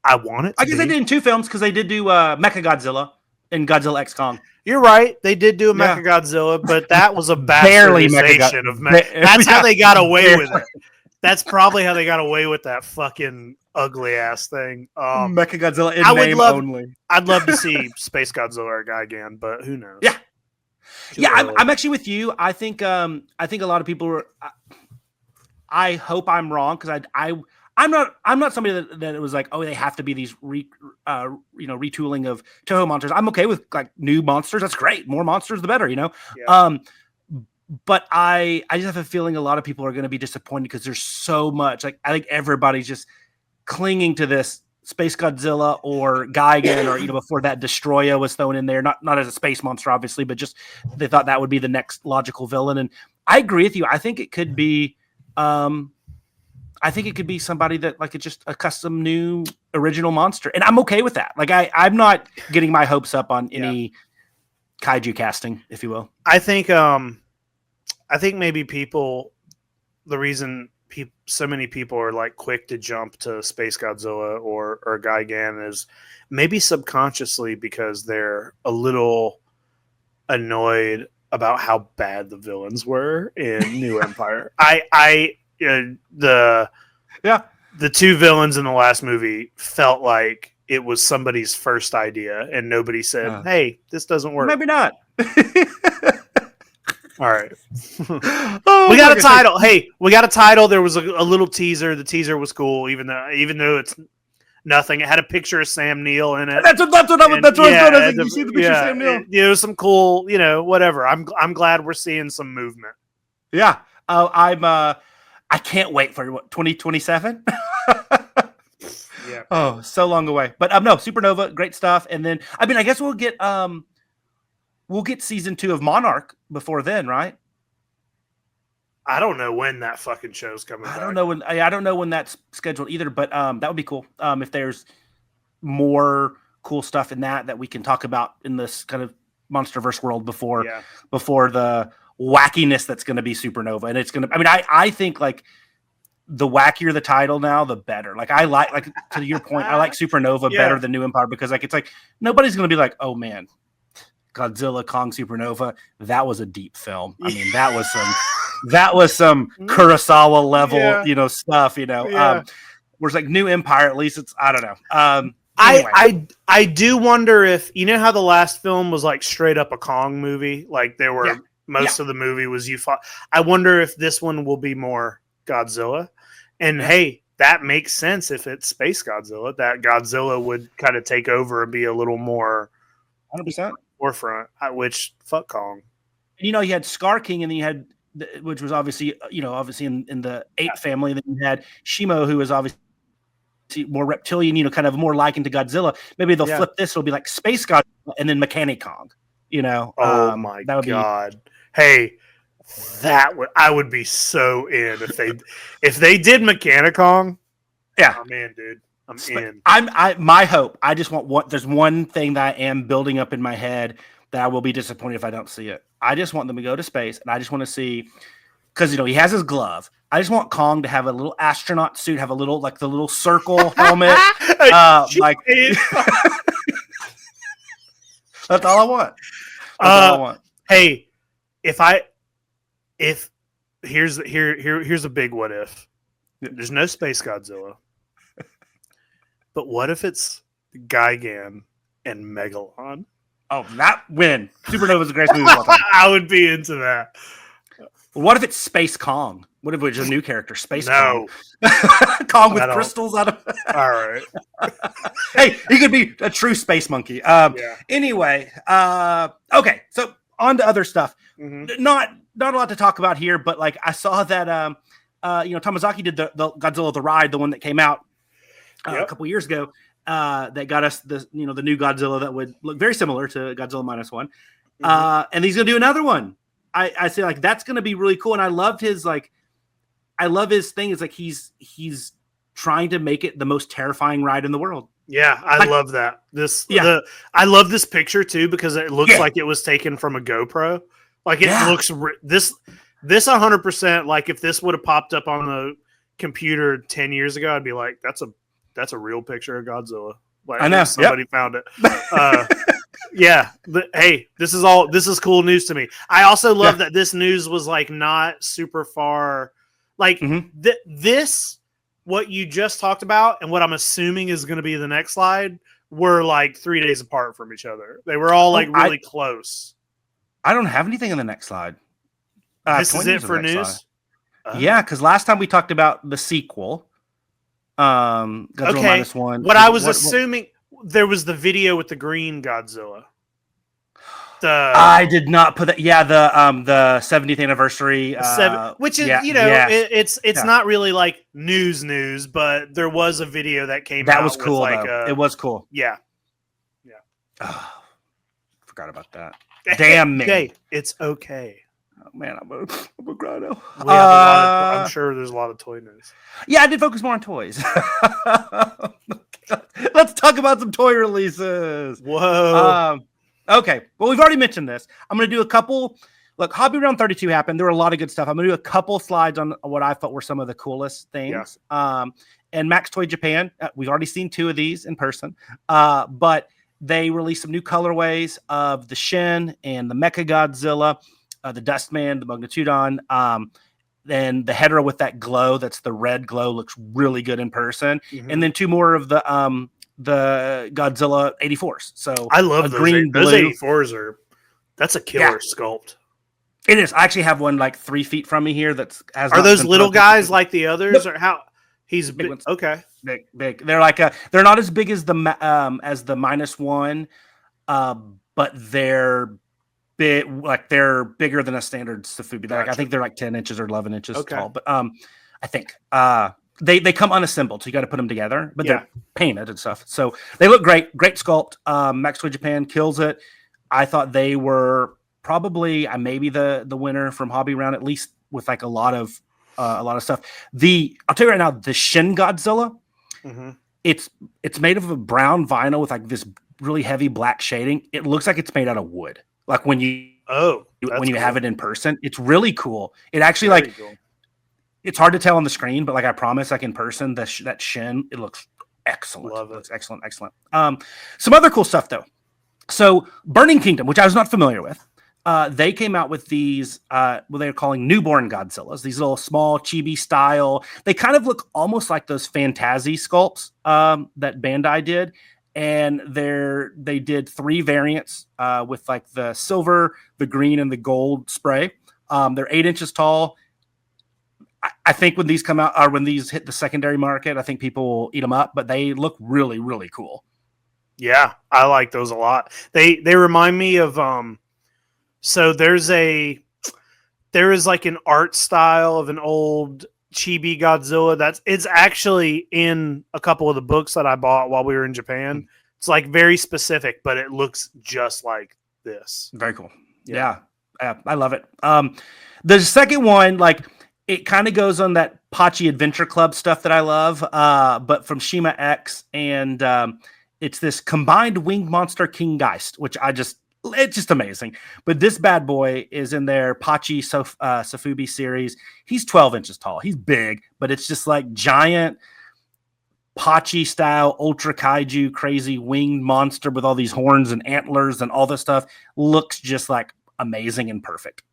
I want it. I guess they did in 2 films because they did do Mechagodzilla and Godzilla X Kong. You're right. They did do a Mechagodzilla, but that was a Barely bastardization of That's how they got away with it. That's probably how they got away with that fucking ugly ass thing. Mechagodzilla in name only. I'd love to see Space Godzilla or Gigan, but who knows? Yeah. Yeah, I'm actually with you. I think a lot of people are. I hope I'm wrong because I'm not somebody that was like, oh, they have to be these retooling of Toho monsters. I'm okay with like new monsters. That's great. More monsters, the better, Yeah. But I just have a feeling a lot of people are going to be disappointed because there's so much. Like I think everybody's just clinging to this Space Godzilla or Gigan, or before that Destroya was thrown in there. Not as a space monster, obviously, but just they thought that would be the next logical villain. And I agree with you. I think it could be. I think it could be somebody that like it's just a custom new original monster. And I'm okay with that. Like I'm not getting my hopes up on any kaiju casting, if you will. I think maybe the reason so many people are like quick to jump to Space Godzilla or Gigan is maybe subconsciously because they're a little annoyed about how bad the villains were in New Empire. The two villains in the last movie felt like it was somebody's first idea and nobody said, hey, this doesn't work. Maybe not. All right. We got a title. Hey, we got a title. There was a little teaser. The teaser was cool, even though it's nothing. It had a picture of Sam Neill in it. That's what I was doing. I was like, you see the picture of Sam Neill? It was some cool, whatever. I'm glad we're seeing some movement. Yeah. I can't wait for 2027. Yeah. Oh, so long away. But no, Supernova, great stuff. And then I guess we'll get season 2 of Monarch before then, right? I don't know when that fucking show's coming back. I don't know when that's scheduled either, but that would be cool. If there's more cool stuff in that we can talk about in this kind of MonsterVerse world before the wackiness that's going to be Supernova. And it's going to, I think like the wackier the title now, the better. Like I like to your point, I like Supernova better than New Empire because like, it's like, nobody's going to be like, oh man, Godzilla, Kong, Supernova. That was a deep film. I mean, that was some Kurosawa level, stuff, whereas like New Empire, at least it's, I don't know. Anyway. I do wonder if, how the last film was like straight up a Kong movie, like there were, most of the movie was you fought. I wonder if this one will be more Godzilla. And hey, that makes sense if it's Space Godzilla. That Godzilla would kind of take over and be a little more 100% forefront. Which fuck Kong. You had Scar King, and then you had, which was obviously in the ape family. And then you had Shimo, who was obviously more reptilian, kind of more likened to Godzilla. Maybe they'll flip this. It'll be like Space Godzilla and then Mechanic Kong. Oh my god. Hey, I would be so in if they did Mechanicong. Yeah, I'm in, dude. I'm in. My hope. I just want there's one thing that I am building up in my head that I will be disappointed if I don't see it. I just want them to go to space, and I just want to see because he has his glove. I just want Kong to have a little astronaut suit, have a little like the little circle helmet, like. That's all I want. That's all I want. Hey, here's a big what if. There's no Space Godzilla. But what if it's Gigan and Megalon? Oh, that win. Supernova's the greatest movie of all time. I would be into that. What if it's Space Kong? What if it's a new character? Space Kong. Kong with crystals out of all right. Hey, he could be a true space monkey. Anyway, okay, so on to other stuff. Mm-hmm. Not a lot to talk about here, but like I saw that Tomazaki did the Godzilla the Ride, the one that came out a couple years ago. That got us the new Godzilla that would look very similar to Godzilla -1. Mm-hmm. And he's gonna do another one. I say like that's gonna be really cool, and I love his thing. It's like he's trying to make it the most terrifying ride in the world. Yeah, I love that. I love this picture too because it looks like it was taken from a GoPro. Like it looks this 100%. Like if this would have popped up on the computer 10 years ago, I'd be like, that's a real picture of Godzilla. Like I know somebody found it. Yeah. Hey, this is cool news to me. I also love that this news was like not super far. Like this, what you just talked about, and what I'm assuming is going to be the next slide, were like 3 days apart from each other. They were all like really close. I don't have anything in the next slide. This is it for news? Yeah, because last time we talked about the sequel. Godzilla -1. What I was assuming, there was the video with the green Godzilla. I did not put that. Yeah, the 70th anniversary, which is it's not really like news, but there was a video that came out. That was cool. It was cool. Yeah. Forgot about that. Damn me. Jay, it's okay. Oh, man, I'm a cry now. I'm sure there's a lot of toy news. Yeah, I did focus more on toys. Let's talk about some toy releases. Whoa. Okay. Well, we've already mentioned this. I'm going to do a couple. Look, Hobby Round 32 happened. There were a lot of good stuff. I'm going to do a couple slides on what I thought were some of the coolest things. Yeah. And Max Toy Japan, we've already seen 2 of these in person. But they released some new colorways of the Shin and the Mecha Godzilla, the Dustman, the Magnetudon. Then the Hedorah with that glow, that's the red glow, looks really good in person. Mm-hmm. And then 2 more of the Godzilla 84s. So I love those green, those 84s that's a killer sculpt. It is. I actually have one like 3 feet from me here. Are those little guys like the others, or how? He's big. Okay, big. They're like they're not as big as the -1, but they're big. Like they're bigger than a standard Sofubi. Gotcha. I think they're like 10 inches or 11 inches tall. But I think they come unassembled, so you got to put them together. But they're painted and stuff, so they look great. Great sculpt. Max Toy Japan kills it. I thought they were probably maybe the winner from Hobby Round, at least with like a lot of stuff. I'll tell you right now, the Shin Godzilla, it's made of a brown vinyl with like this really heavy black shading. It looks like it's made out of wood. Like when you have it in person, it's really cool. It actually it's hard to tell on the screen, but like I promise, like in person, that Shin, it looks excellent. Love it. It looks excellent. Some other cool stuff though. So Burning Kingdom, which I was not familiar with. They came out with these, what they're calling newborn Godzillas, these little small chibi style. They kind of look almost like those Fantasy sculpts that Bandai did. And they did 3 variants with like the silver, the green, and the gold spray. They're 8 inches tall. I think when these come out, or when these hit the secondary market, I think people will eat them up, but they look really, really cool. Yeah, I like those a lot. They remind me of so there is like an art style of an old chibi Godzilla it's actually in a couple of the books that I bought while we were in Japan. It's like very specific, but it looks just like this. Very cool. Yeah, I love it. The second one, like it kind of goes on that Pachi Adventure Club stuff that I love, but from Shima-X, and it's this combined winged monster King Geist, which it's just amazing. But this bad boy is in their Pachi Sofubi series. He's 12 inches tall. He's big, but it's just like giant Pachi style ultra kaiju crazy winged monster with all these horns and antlers and all this stuff. Looks just like amazing and perfect.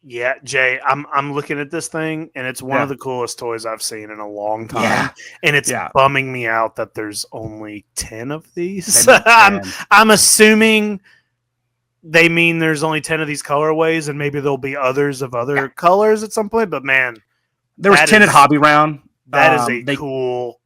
Yeah, Jay, I'm looking at this thing, and it's one of the coolest toys I've seen in a long time. Yeah. And it's bumming me out that there's only 10 of these. I'm assuming they mean there's only 10 of these colorways, and maybe there'll be others of other colors at some point. But man, there was 10 at Hobby Round. That is a cool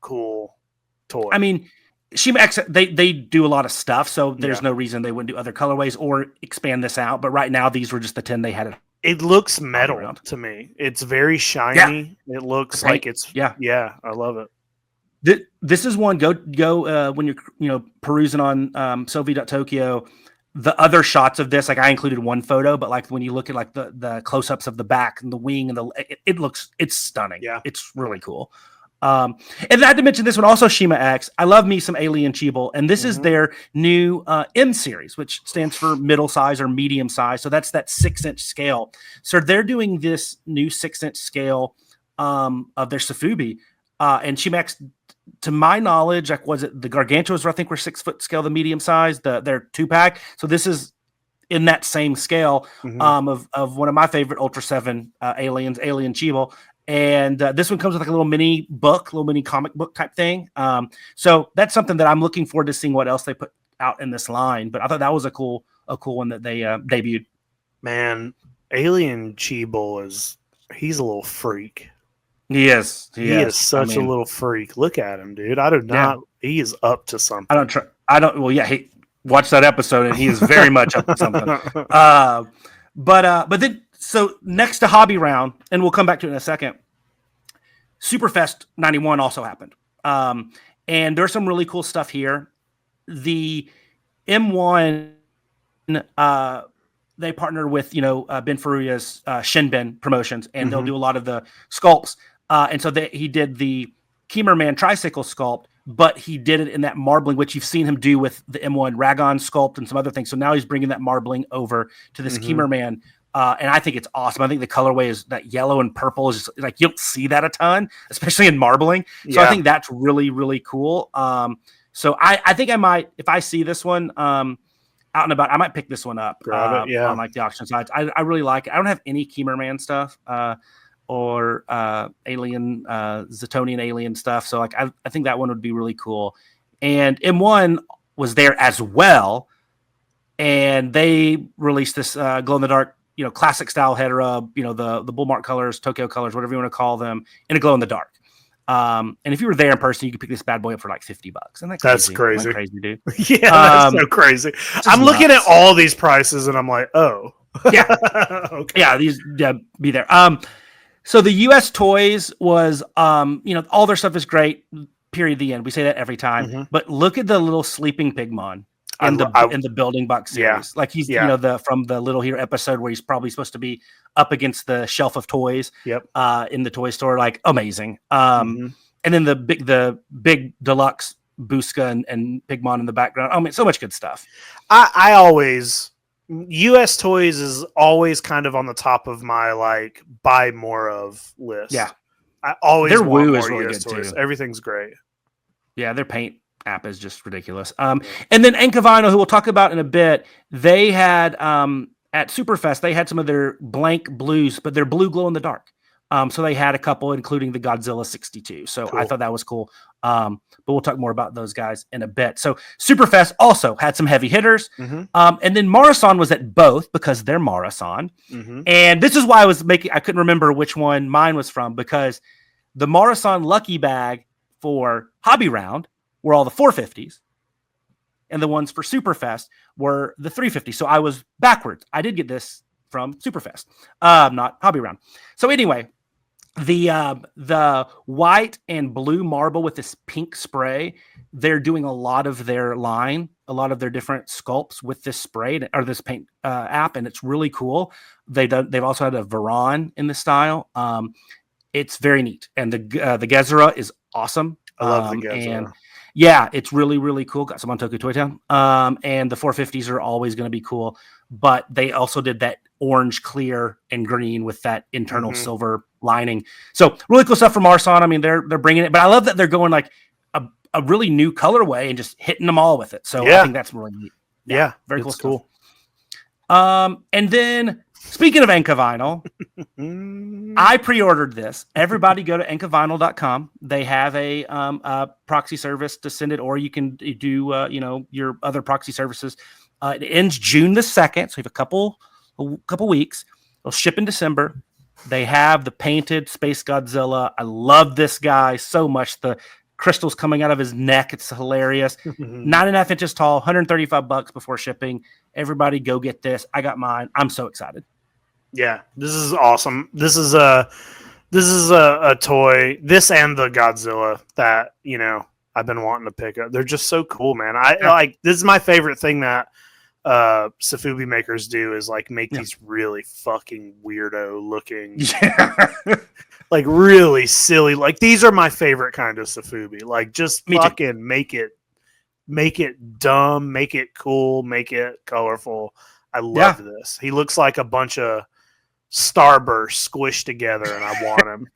toy. I mean, Shima-X, they do a lot of stuff, so there's no reason they wouldn't do other colorways or expand this out. But right now, these were just the 10 they had. It looks metal to me. It's very shiny. Yeah. It looks like it's I love it. This is one go when you're perusing on Sovi.Tokyo. The other shots of this, like I included one photo, but like when you look at like the close-ups of the back and the wing and it's stunning. Yeah, it's really cool. And I had to mention this one also, Shima-X. I love me some Alien Cheeble, and this is their new M series, which stands for middle size or medium size. So that's that 6-inch scale. So they're doing this new 6-inch scale of their Sofubi, and Shima-X, to my knowledge, like was it the Gargantuas? I think were 6-foot scale, the medium size, their 2-pack. So this is in that same scale of one of my favorite Ultra 7 aliens, Alien Cheeble. And this one comes with like a little mini comic book type thing. So that's something that I'm looking forward to seeing what else they put out in this line. But I thought that was a cool one that they debuted. Man, Alien Cheeble he's a little freak. He is. He is such a little freak. Look at him, dude. I do not. He is up to something. Well, yeah. He watch that episode, and he is very much up to something. But then, so next to Hobby Round, and we'll come back to it in a second. Superfest '91 also happened, and there's some really cool stuff here. The M1, they partnered with Ben Furuya's Shinbin Promotions, and they'll do a lot of the sculpts. And so he did the Keemer Man tricycle sculpt, but he did it in that marbling, which you've seen him do with the M1 Ragon sculpt and some other things. So now he's bringing that marbling over to this Keemer Man. And I think it's awesome. I think the colorway is that yellow and purple is just, like, you don't see that a ton, especially in marbling. So I think that's really, really cool. So I think I might, if I see this one out and about, I might pick this one up. Grab it, on like the auction sites. I really like it. I don't have any Keemer Man stuff. Or alien Zetonian alien stuff. So like I think that one would be really cool. And M1 was there as well, and they released this glow in the dark, classic style head rub, the Bullmark colors, Tokyo colors, whatever you want to call them, in a glow in the dark. And if you were there in person, you could pick this bad boy up for like $50. And that's crazy. That's crazy, dude. Yeah, that's so crazy. I'm looking at all these prices, and I'm like, oh, yeah, okay. Yeah, these be there. So the U.S. Toys was, all their stuff is great. Period. The end. We say that every time. But look at the little sleeping Pigmon in the building box series. Like he's from the Little Hero episode where he's probably supposed to be up against the shelf of toys. Yep. In the toy store, like amazing. And then the big deluxe Busca and Pigmon in the background. I mean, so much good stuff. I always. U.S. Toys is always kind of on the top of my like buy more of list. Yeah, I always their want Woo more is really US good Toys. too. Everything's great. Yeah, their paint app is just ridiculous. And then Enka Vinyl, who we'll talk about in a bit, they had at Superfest they had some of their blank blues, but they're blue glow in the dark. So they had a couple, including the Godzilla 62. So cool. I thought that was cool. But we'll talk more about those guys in a bit. So Superfest also had some heavy hitters. And then Marusan was at both because they're Marusan. And this is why I couldn't remember which one mine was from, because the Marusan lucky bag for Hobby Round were all the 450s. And the ones for Superfest were the 350s. So I was backwards. I did get this from Superfest, not Hobby Round. So anyway, the white and blue marble with this pink spray, they're doing a lot of their different sculpts with this spray or this paint app, and it's really cool. They've also had a Varan in the style. It's very neat, and the Gezera is awesome. I love the Gezera. And yeah, it's really, really cool. Got some on Tokyo Toy Town. And the 450s are always going to be cool, but they also did that orange, clear, and green with that internal silver lining. So really cool stuff from Marusan. I mean, they're bringing it, but I love that they're going like a really new colorway and just hitting them all with it. So I think that's really neat. Yeah, very cool stuff. And then speaking of Enka Vinyl, I pre-ordered this. Everybody go to enkavinyl.com. They have a proxy service to send it, or you can do your other proxy services. It ends June the 2nd, so you have a couple weeks. It'll ship in December. They have the painted Space Godzilla. I love this guy so much. The crystals coming out of his neck. It's hilarious. 9.5 inches tall, $135 before shipping. Everybody go get this. I got mine. I'm so excited. Yeah, this is awesome. This is a toy. This and the Godzilla that I've been wanting to pick up. They're just so cool, man. This is my favorite thing that Sofubi makers do is like make these really fucking weirdo looking, like really silly. Like these are my favorite kind of Sofubi. Like just fucking make it dumb, make it cool, make it colorful. I love this. He looks like a bunch of Starburst squished together, and I want him.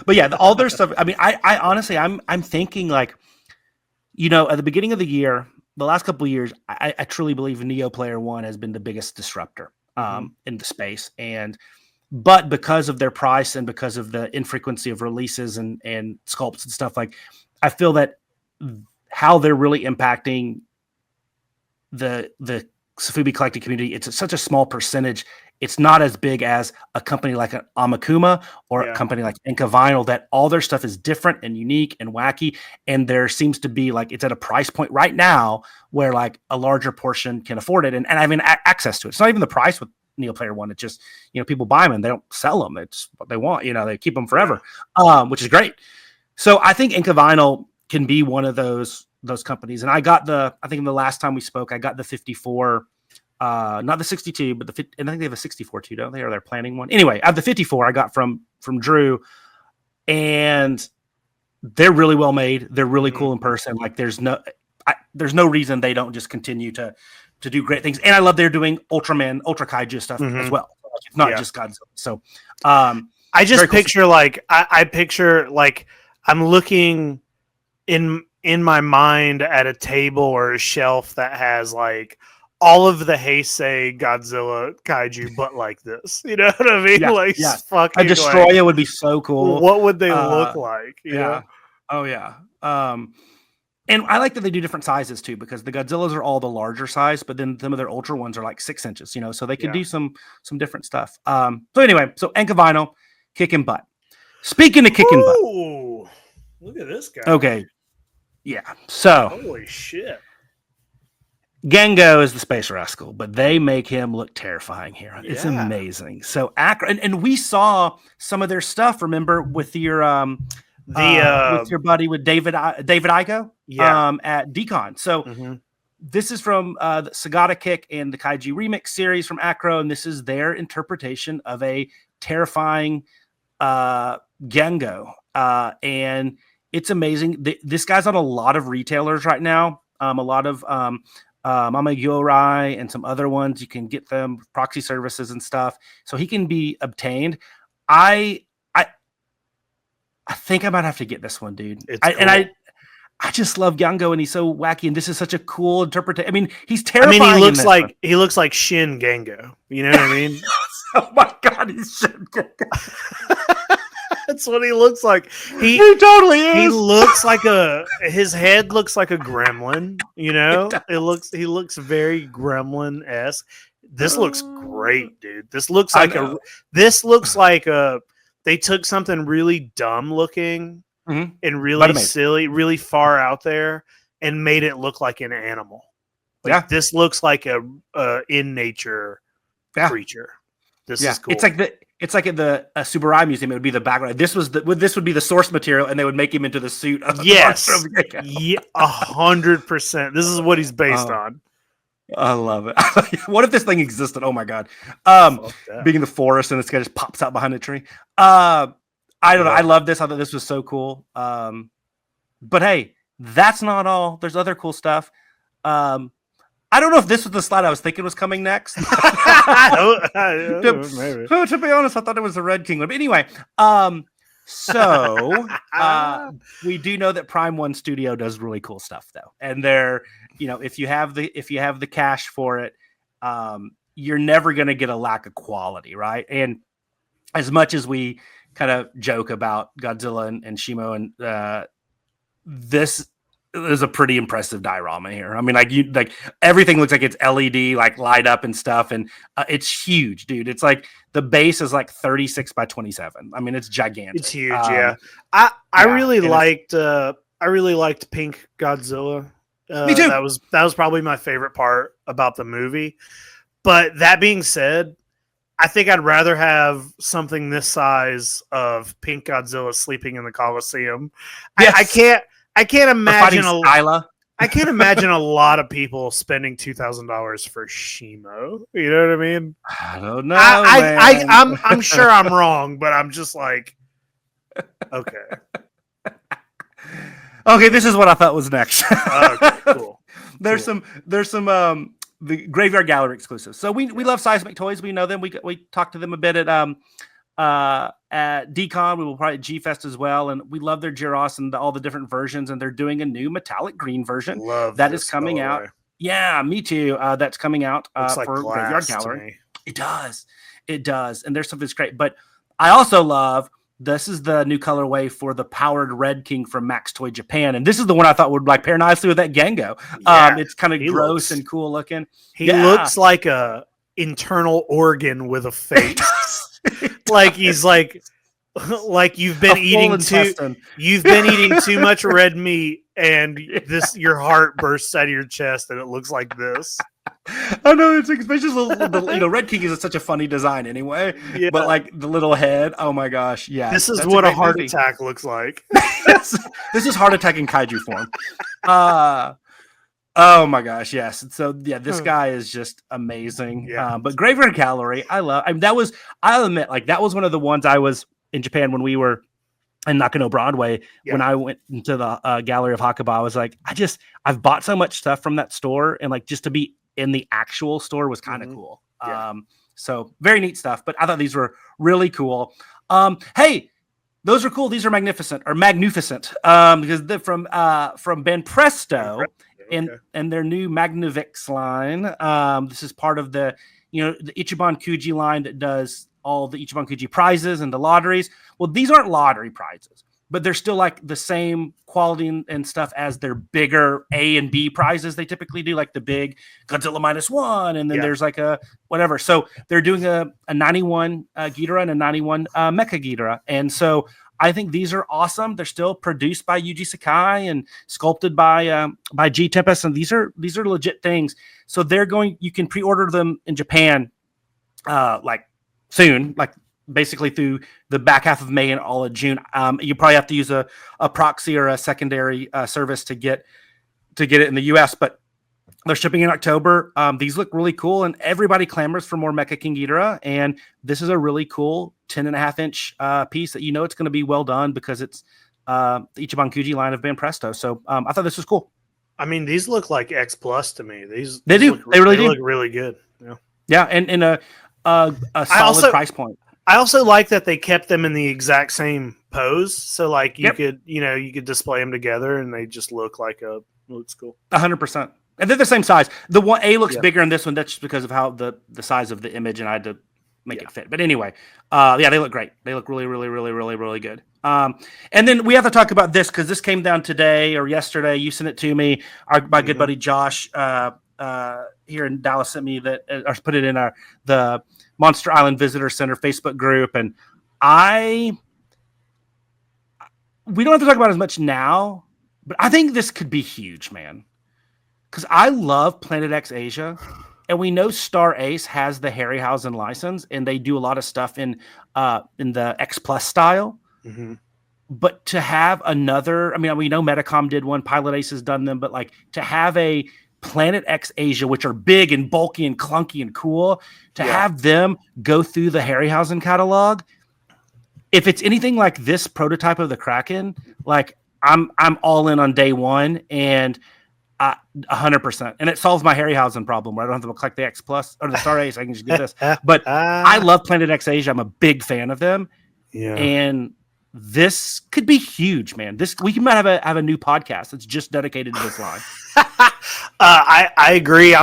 But yeah, all their stuff. I mean, I honestly, I'm thinking like, at the beginning of the year, the last couple of years, I truly believe Neo Player One has been the biggest disruptor in the space, but because of their price and because of the infrequency of releases and sculpts and stuff, like I feel that how they're really impacting the Sofubi collecting community, it's such a small percentage. It's not as big as a company like an Amakuma or a company like Enka Vinyl, that all their stuff is different and unique and wacky. And there seems to be like, it's at a price point right now where like a larger portion can afford it and having access to it. It's not even the price with Neoplayer One. It's just, people buy them and they don't sell them. It's what they want. They keep them forever, which is great. So I think Enka Vinyl can be one of those companies. And I think in the last time we spoke, I got the 54, not the 62, but and I think they have a 64 too, don't they? Or they're planning one. Anyway, I have the 54 I got from Drew, and they're really well made. They're really cool in person. Like there's no reason they don't just continue to do great things. And I love they're doing Ultraman, Ultra Kaiju stuff as well. Like, it's not just Godzilla. So I just picture cool. I picture like I'm looking in my mind at a table or a shelf that has like all of the Heisei Godzilla kaiju, but like this, you know what I mean? Yeah. Fucking a Destroyer would be so cool. What would they look like? You know? Oh yeah. And I like that they do different sizes too, because the Godzillas are all the larger size, but then some of their ultra ones are like 6 inches, so they can do some different stuff. So anyway, so Enka Vinyl, kicking butt. Speaking of kicking butt. Look at this guy. Okay. Yeah. So holy shit. Gengo is the space rascal, but they make him look terrifying here. It's amazing. So Acro, and we saw some of their stuff, remember, with your with your buddy with David Igo at Decon. So this is from the Sagata Kick and the Kaiju Remix series from Acro, and this is their interpretation of a terrifying Gengo. And it's amazing. This guy's on a lot of retailers right now. A lot of Mama Yorai and some other ones. You can get them proxy services and stuff. So he can be obtained. I think I might have to get this one, dude. I just love Yango, and he's so wacky, and this is such a cool interpretation. I mean, he's terrifying. I mean, he looks like Shin Gengo. You know what I mean? Oh my god, he's Shin Gengo. That's what he looks like. He totally is. He looks like his head looks like a gremlin, He looks very gremlin-esque. This looks great, dude. This looks like they took something really dumb looking and really silly, really far out there, and made it look like an animal. This looks like a in nature creature. This is cool. It's like at the Subaru Museum. It would be the background. This would be the source material, and they would make him into the suit. Of 100%. This is what he's based on. I love it. What if this thing existed? Oh my god! Being in the forest and this guy just pops out behind a tree. I don't know. I love this. I thought this was so cool. But hey, that's not all. There's other cool stuff. I don't know if this was the slide I was thinking was coming next. To be honest, I thought it was the Red King one. But anyway, so we do know that Prime One Studio does really cool stuff, though, and they're if you have the cash for it, you're never going to get a lack of quality, right? And as much as we kind of joke about Godzilla and Shimo, and this is a pretty impressive diorama here. I mean, like everything looks like it's LED, like light up and stuff, and it's huge, dude. It's like the base is like 36 by 27. I mean, it's gigantic. It's huge. I really liked Pink Godzilla. Me too. That was probably my favorite part about the movie. But that being said, I think I'd rather have something this size of Pink Godzilla sleeping in the Coliseum. Yes. I can't imagine I can't imagine a lot of people spending $2,000 for Shimo. You know what I mean? I don't know. I'm sure I'm wrong, but I'm just like, okay. Okay, this is what I thought was next. Okay, cool. There's some the Graveyard Gallery exclusives. So we love Seismic Toys. We know them. We talked to them a bit at Decon. We will probably at G-Fest as well, and we love their Gyros and all the different versions. And they're doing a new metallic green version that is coming out. Yeah, me too. That's coming out for Graveyard Gallery. It does, and their stuff is great. But I also love This is the new colorway for the powered Red King from Max Toy Japan, and this is the one I thought would like pair nicely with that Gengo. Yeah, it's kind of gross and cool looking. He looks like a internal organ with a face. Like he's like you've been eating too much red meat, and your heart bursts out of your chest, and it looks like this. I know, it's especially Red King is such a funny design anyway. Yeah. But like the little head, oh my gosh, yeah. This is what a heart attack looks like. This is heart attack in kaiju form. Oh my gosh, yes. So yeah, this guy is just amazing. Yeah. But Graveyard Gallery, I'll admit, like that was one of the ones I was in Japan when we were in Nakano Broadway. Yeah. When I went into the Gallery of Hakuba, I was like, I've bought so much stuff from that store, and like just to be in the actual store was kind of cool. Yeah. So very neat stuff, but I thought these were really cool. Hey, those are cool. These are magnificent because they're from Ben Presto and their new Magnavix line. This is part of the Ichiban Kuji line that does all the Ichiban Kuji prizes and the lotteries. Well, these aren't lottery prizes, but they're still like the same quality and stuff as their bigger A and B prizes they typically do, like the big Godzilla -1, and then there's like a whatever. So they're doing a 91 Ghidorah and a 91 Mecha Ghidorah. And so I think these are awesome. They're still produced by Yuji Sakai and sculpted by G Tempest, and these are legit things. So you can pre-order them in Japan like soon, like basically through the back half of May and all of June. You probably have to use a proxy or a secondary service to get it in the US, but they're shipping in October. These look really cool, and everybody clamors for more Mecha King Ghidorah, and this is a really cool 10.5-inch piece that it's going to be well done because it's the Ichiban Kuji line of Ben Presto. So I thought this was cool. I mean, these look like X Plus to me. They do. They really do. Look really good. Yeah, and in a solid price point. I also like that they kept them in the exact same pose, so like you could display them together, and they just looks cool. 100%, and they're the same size. The one A looks bigger in this one. That's just because of how the size of the image, and I had to make it fit. But anyway, they look great. They look really, really, really, really, really good. And then we have to talk about this because this came down today or yesterday. You sent it to me. My good buddy Josh here in Dallas sent me that, or put it in the Monster Island Visitor Center Facebook group, and we don't have to talk about it as much now, but I think this could be huge, man, because I love Planet X Asia, and we know Star Ace has the Harryhausen license, and they do a lot of stuff in the X Plus style. Mm-hmm. But to have another, I mean, we know Metacom did one, Pilot Ace has done them, but like to have a Planet X Asia, which are big and bulky and clunky and cool, to have them go through the Harryhausen catalog. If it's anything like this prototype of the Kraken, like I'm all in on day one, and 100%. And it solves my Harryhausen problem where I don't have to collect the X Plus or the Star Ace. I can just do this. But I love Planet X Asia. I'm a big fan of them. Yeah. And this could be huge, man. We might have a new podcast that's just dedicated to this line. I agree.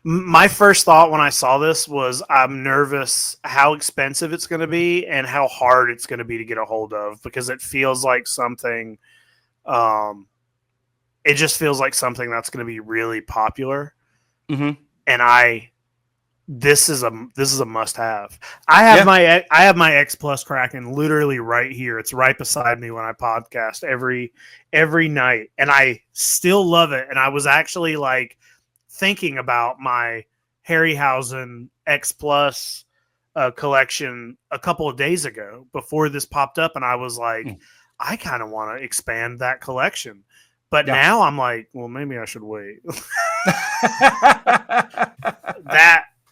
My first thought when I saw this was I'm nervous how expensive it's going to be and how hard it's going to be to get a hold of, because it feels like something. It just feels like something that's going to be really popular, and this is a must have. I have my X Plus Kraken literally right here. It's right beside me when I podcast every night, and I still love it. And I was actually like thinking about my Harryhausen X Plus collection a couple of days ago before this popped up, and I was like, I kind of want to expand that collection. But now I'm like, well, maybe I should wait.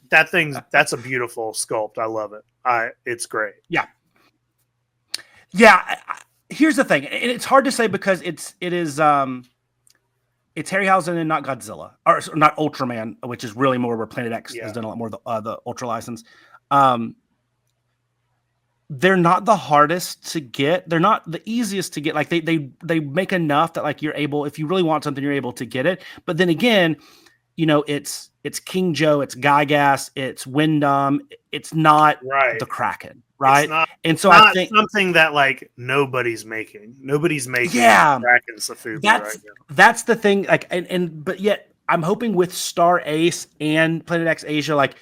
That's a beautiful sculpt. I love it. It's great. Yeah. Here's the thing, and it's hard to say because it's Harryhausen and not Godzilla, or not Ultraman, which is really more where Planet X has done a lot more the Ultra license. They're not the hardest to get. They're not the easiest to get. Like they make enough that like you're able, if you really want something, you're able to get it. But then again, it's King Joe, it's Gygas, it's Wyndham. It's not the Kraken, right? It's And so not I think something that like nobody's making. Nobody's making Yeah. Kraken Sofubi that's right now. that's the thing. Like, and but yet I'm hoping with Star Ace and Planet X Asia, like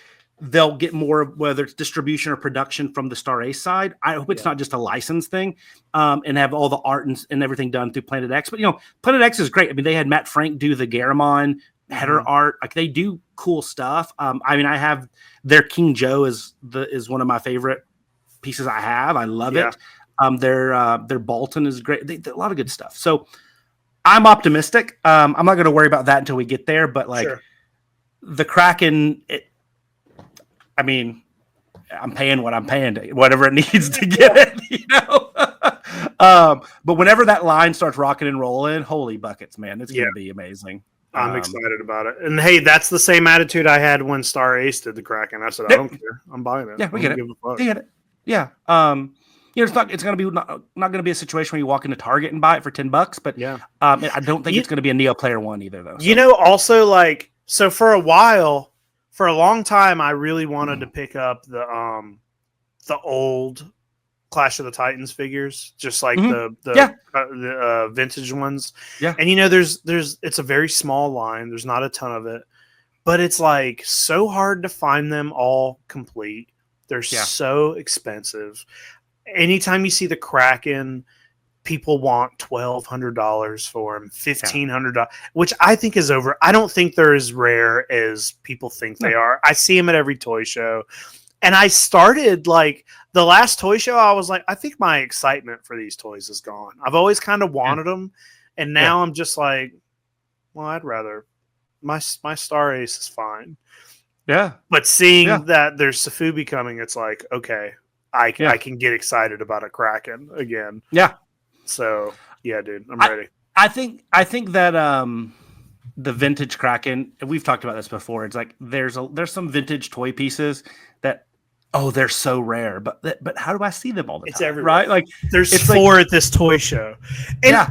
they'll get more, whether it's distribution or production from the Star Ace side. I hope it's not just a license thing, and have all the art and everything done through Planet X. But Planet X is great. I mean, they had Matt Frank do the Garamon header art. Like they do cool stuff. I mean, I have their King Joe is one of my favorite pieces I have. I love it. Their Bolton is great. A lot of good stuff. So I'm optimistic. I'm not going to worry about that until we get there. But like the Kraken, I mean, I'm paying what I'm paying, whatever it needs to get it, but whenever that line starts rocking and rolling, holy buckets, man, it's going to be amazing. I'm excited about it. And hey, that's the same attitude I had when Star Ace did the Kraken. I said, I don't care. I'm buying it. Yeah, we get it. We get it. Yeah. It's going to be not going to be a situation where you walk into Target and buy it for $10, but I don't think it's going to be a Neo Player one either, though. So. Also like, so for a long time, I really wanted to pick up the old Clash of the Titans figures, just like the vintage ones. Yeah, and it's a very small line. There's not a ton of it, but it's like so hard to find them all complete. They're so expensive. Anytime you see the Kraken, people want $1,200 for them, $1,500, which I think is over. I don't think they're as rare as people think they are. I see them at every toy show. And I started like the last toy show, I was like, I think my excitement for these toys is gone. I've always kind of wanted them. And now I'm just like, well, I'd rather my Star Ace is fine. Yeah. But seeing that there's Sofubi coming, it's like, okay, I can get excited about a Kraken again. Yeah. So yeah, dude, I'm ready. I think that the vintage Kraken, and we've talked about this before. It's like there's some vintage toy pieces that they're so rare, but how do I see them all the time? It's everywhere, right? Like there's 4 at this toy show, and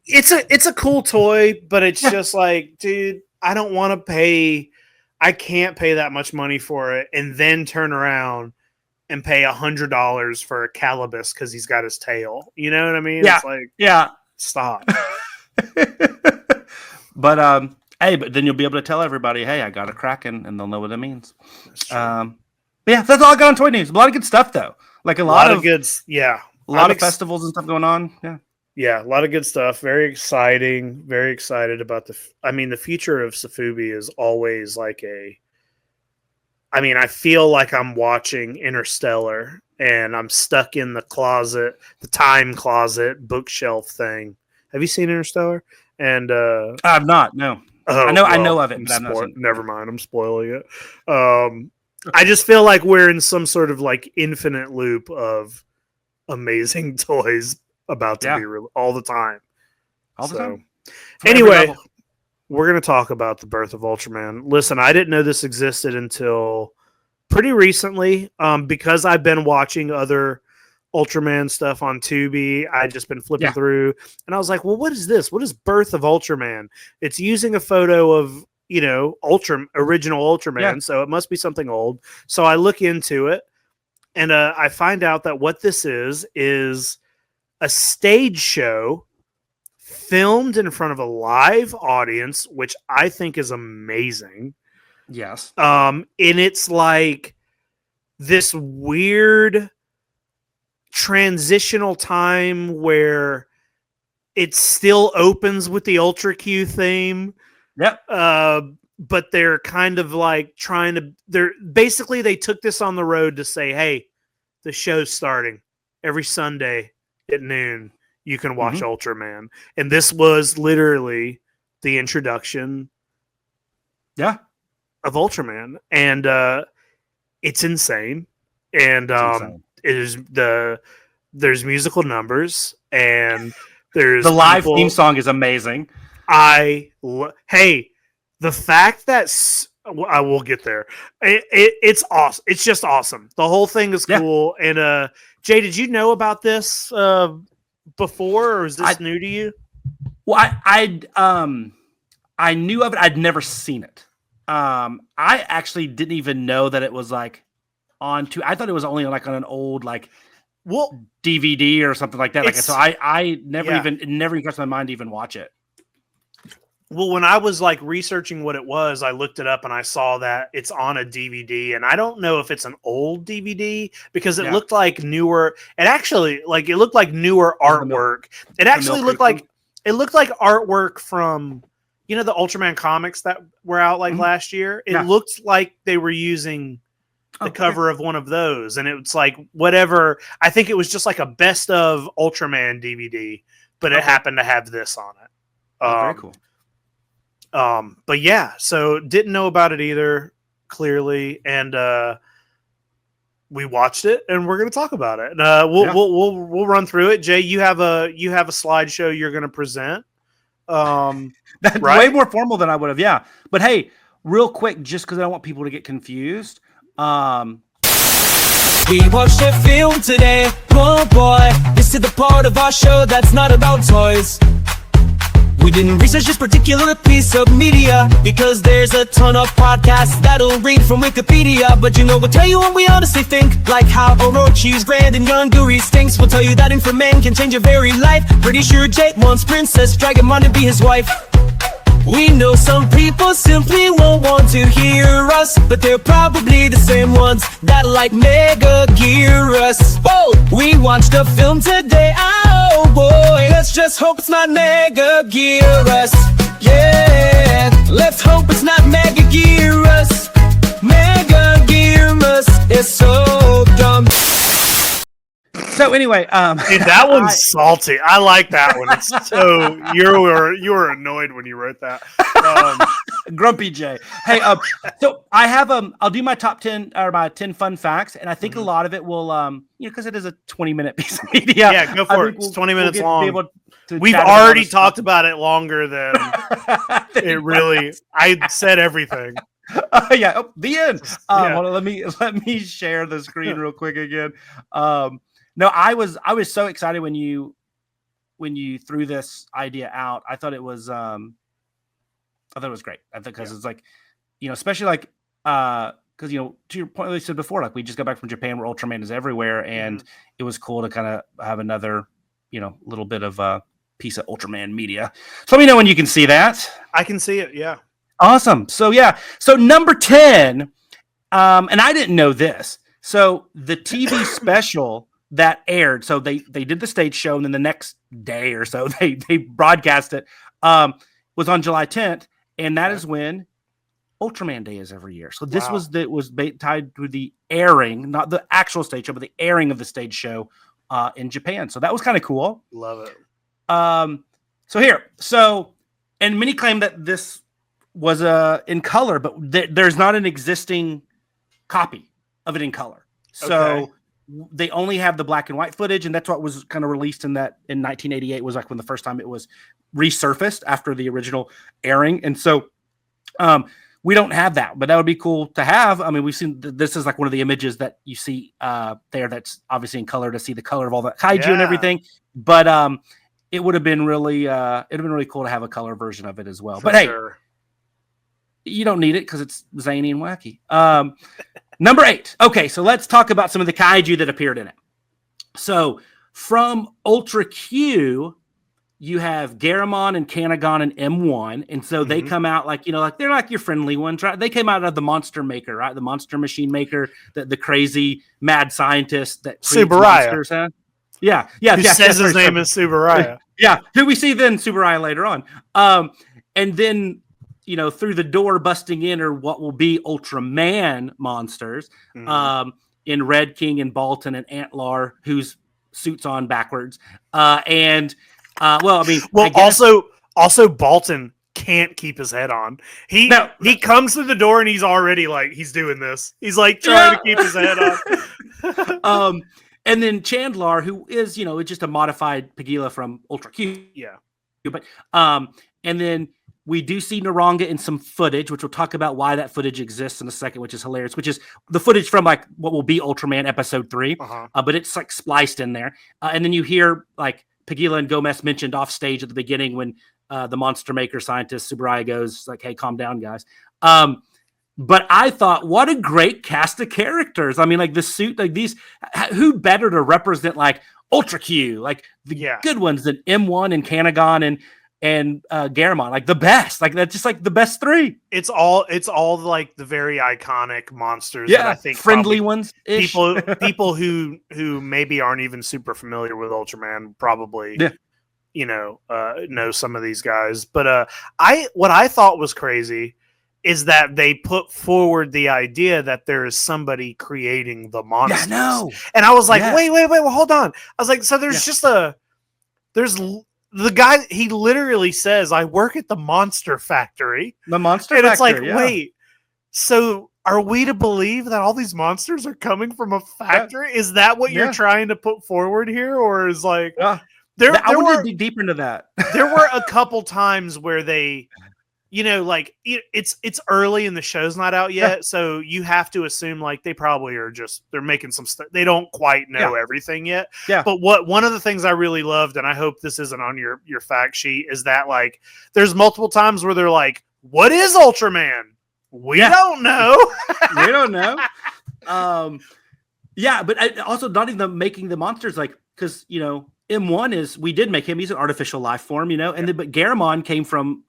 it's a cool toy, but it's just like, dude, I don't want to pay. I can't pay that much money for it, and then turn around and pay $100 for a Calibus because he's got his tail. You know what I mean? Yeah. It's like, stop. But but then you'll be able to tell everybody, hey, I got a Kraken, and they'll know what it means. That's all I got on toy news. A lot of good stuff, though. Like a lot of good, a lot of festivals and stuff going on. Yeah, a lot of good stuff. Very exciting. Very excited about the future of Sofubi is always like I feel like I'm watching Interstellar and I'm stuck in the closet, the time closet bookshelf thing. Have you seen Interstellar? And I've not. No. I know of it. Never mind. I'm spoiling it. I just feel like we're in some sort of like infinite loop of amazing toys about to be all the time. All the time. Anyway, we're going to talk about the Birth of Ultraman. Listen, I didn't know this existed until pretty recently because I've been watching other Ultraman stuff on Tubi. I'd just been flipping through, and I was like, well, what is this? What is Birth of Ultraman? It's using a photo of, original Ultraman, so it must be something old. So I look into it, and I find out that what this is a stage show filmed in front of a live audience, which I think is amazing. Yes. And it's like this weird transitional time where it still opens with the Ultra Q theme. Yep. But they're kind of like they took this on the road to say, hey, the show's starting every Sunday at noon. You can watch Ultraman. And this was literally the introduction of Ultraman. And it's insane. And it is there's musical numbers, and there's the live theme song is amazing. The fact that I will get there. It's awesome. It's just awesome. The whole thing is cool. And Jay, did you know about this before, or is this new to you? Well, I knew of it. I'd never seen it. I actually didn't even know that it was like onto. I thought it was only like on an old like Well, DVD or something like that. Like, It's- so I never yeah. even, it never crossed my mind to even watch it. well, when I was like researching what it was, I looked it up and I saw that it's on a DVD, and I don't know if it's an old DVD because it Yeah. looked like newer. It actually like it looked like newer artwork. It actually Mill looked Creek like it looked like artwork from the Ultraman comics that were out like Mhm. last year. It Yeah. looked like they were using the Oh, okay. cover of one of those, and it's like whatever. I think it was just like a best of Ultraman DVD, but it Okay. happened to have this on it. Oh, very cool. But yeah, so didn't know about it either, clearly, and we watched it, and we're going to talk about it. We'll run through it. Jay, you have a slideshow you're going to present. That's Right? way more formal than I would have. Yeah. But hey, real quick, just because I don't want people to get confused. We watched a film today, oh boy. This is the part of our show that's not about toys. We didn't research this particular piece of media because there's a ton of podcasts that'll read from Wikipedia. But we'll tell you what we honestly think, like how Orochi's grand and Yonguri stinks. We'll tell you that Inframan can change your very life. Pretty sure Jake wants Princess Dragonmon to be his wife. We know some people simply won't want to hear us, but they're probably the same ones that like Mega Gear us. Whoa! We watched a film today, oh boy. Let's just hope it's not Mega Gear us. Yeah, let's hope it's not Mega Gear us. Mega Gear us is so dumb. So anyway, Dude, that one's salty. I like that one. It's so you were annoyed when you wrote that. Grumpy Jay. Hey, so I have I'll do my top 10 or my 10 fun facts, and I think a lot of it will because it is a 20-minute piece of media. Yeah, go for it. It's 20 minutes long. We've chat already about talked about it longer than it really. I said everything. Yeah, the end. Yeah. Hold on, let me share the screen real quick again. No, I was so excited when you threw this idea out. I thought it was great. I think because it's like, especially like because to your point, like you said before, like we just got back from Japan where Ultraman is everywhere, and it was cool to kind of have another little bit of a piece of Ultraman media. So let me know when you can see that. I can see it. Yeah. Awesome. So yeah. So number 10, and I didn't know this. So the TV special that aired, so they did the stage show, and then the next day or so they broadcast it. Was on July 10th, and that is when Ultraman Day is every year. So this was tied to the airing, not the actual stage show, but the airing of the stage show in Japan. So that was kind of cool. Love it. And many claim that this was in color, but there's not an existing copy of it in color. So they only have the black and white footage, and that's what was kind of released in 1988 was like when the first time it was resurfaced after the original airing. And so we don't have that, but that would be cool to have. I mean, we've seen this is like one of the images that you see there that's obviously in color to see the color of all that kaiju and everything. But it would have been really cool to have a color version of it as well. But hey, you don't need it because it's zany and wacky. Number 8. Okay, so let's talk about some of the kaiju that appeared in it. So from Ultra Q, you have Garamon and Kanagon and M1. And so they come out like, like they're like your friendly ones, right? They came out of the Monster Maker, right? The Monster Machine Maker, the crazy mad scientist that creates monsters. Huh? Yeah. Who says his name is Subaraya. Yeah, who we see then Subaraya later on. And then through the door busting in are what will be Ultraman monsters in Red King and Balton and Antlar, whose suit's on backwards. Also Balton can't keep his head on. He comes through the door and he's already like, he's doing this. He's like trying to keep his head on. And then Chandlar, who is, it's just a modified Pagila from Ultra Q. Yeah. But, and then we do see Naranga in some footage, which we'll talk about why that footage exists in a second, which is hilarious, which is the footage from like what will be Ultraman episode 3. But it's like spliced in there. And then you hear like Pagila and Gomez mentioned off stage at the beginning when the Monster Maker scientist Subaraya goes like, hey, calm down, guys. But I thought, what a great cast of characters. I mean, like the suit, like these, who better to represent like Ultra Q, like the good ones than M1 and Kanagon and Garamon, like the best. Like that's just like the best three. It's all like the very iconic monsters that I think friendly ones. People who maybe aren't even super familiar with Ultraman probably know some of these guys. But what I thought was crazy is that they put forward the idea that there is somebody creating the monsters. Yeah, no. And I was like, wait, well, hold on. I was like, so there's there's the guy, he literally says, I work at the Monster Factory. The Monster Factory. And Factory, it's like, wait, so are we to believe that all these monsters are coming from a factory? Yeah. Is that what you're trying to put forward here? Or is like... I want to dig deeper into that. There were a couple times where they... like it's early and the show's not out yet, so you have to assume like they probably are they're making some stuff. They don't quite know everything yet. Yeah. But one of the things I really loved, and I hope this isn't on your fact sheet, is that like there's multiple times where they're like, "What is Ultraman? We don't know. We don't know." But also not even making the monsters like because M1 we did make him. He's an artificial life form, but Garamon came from.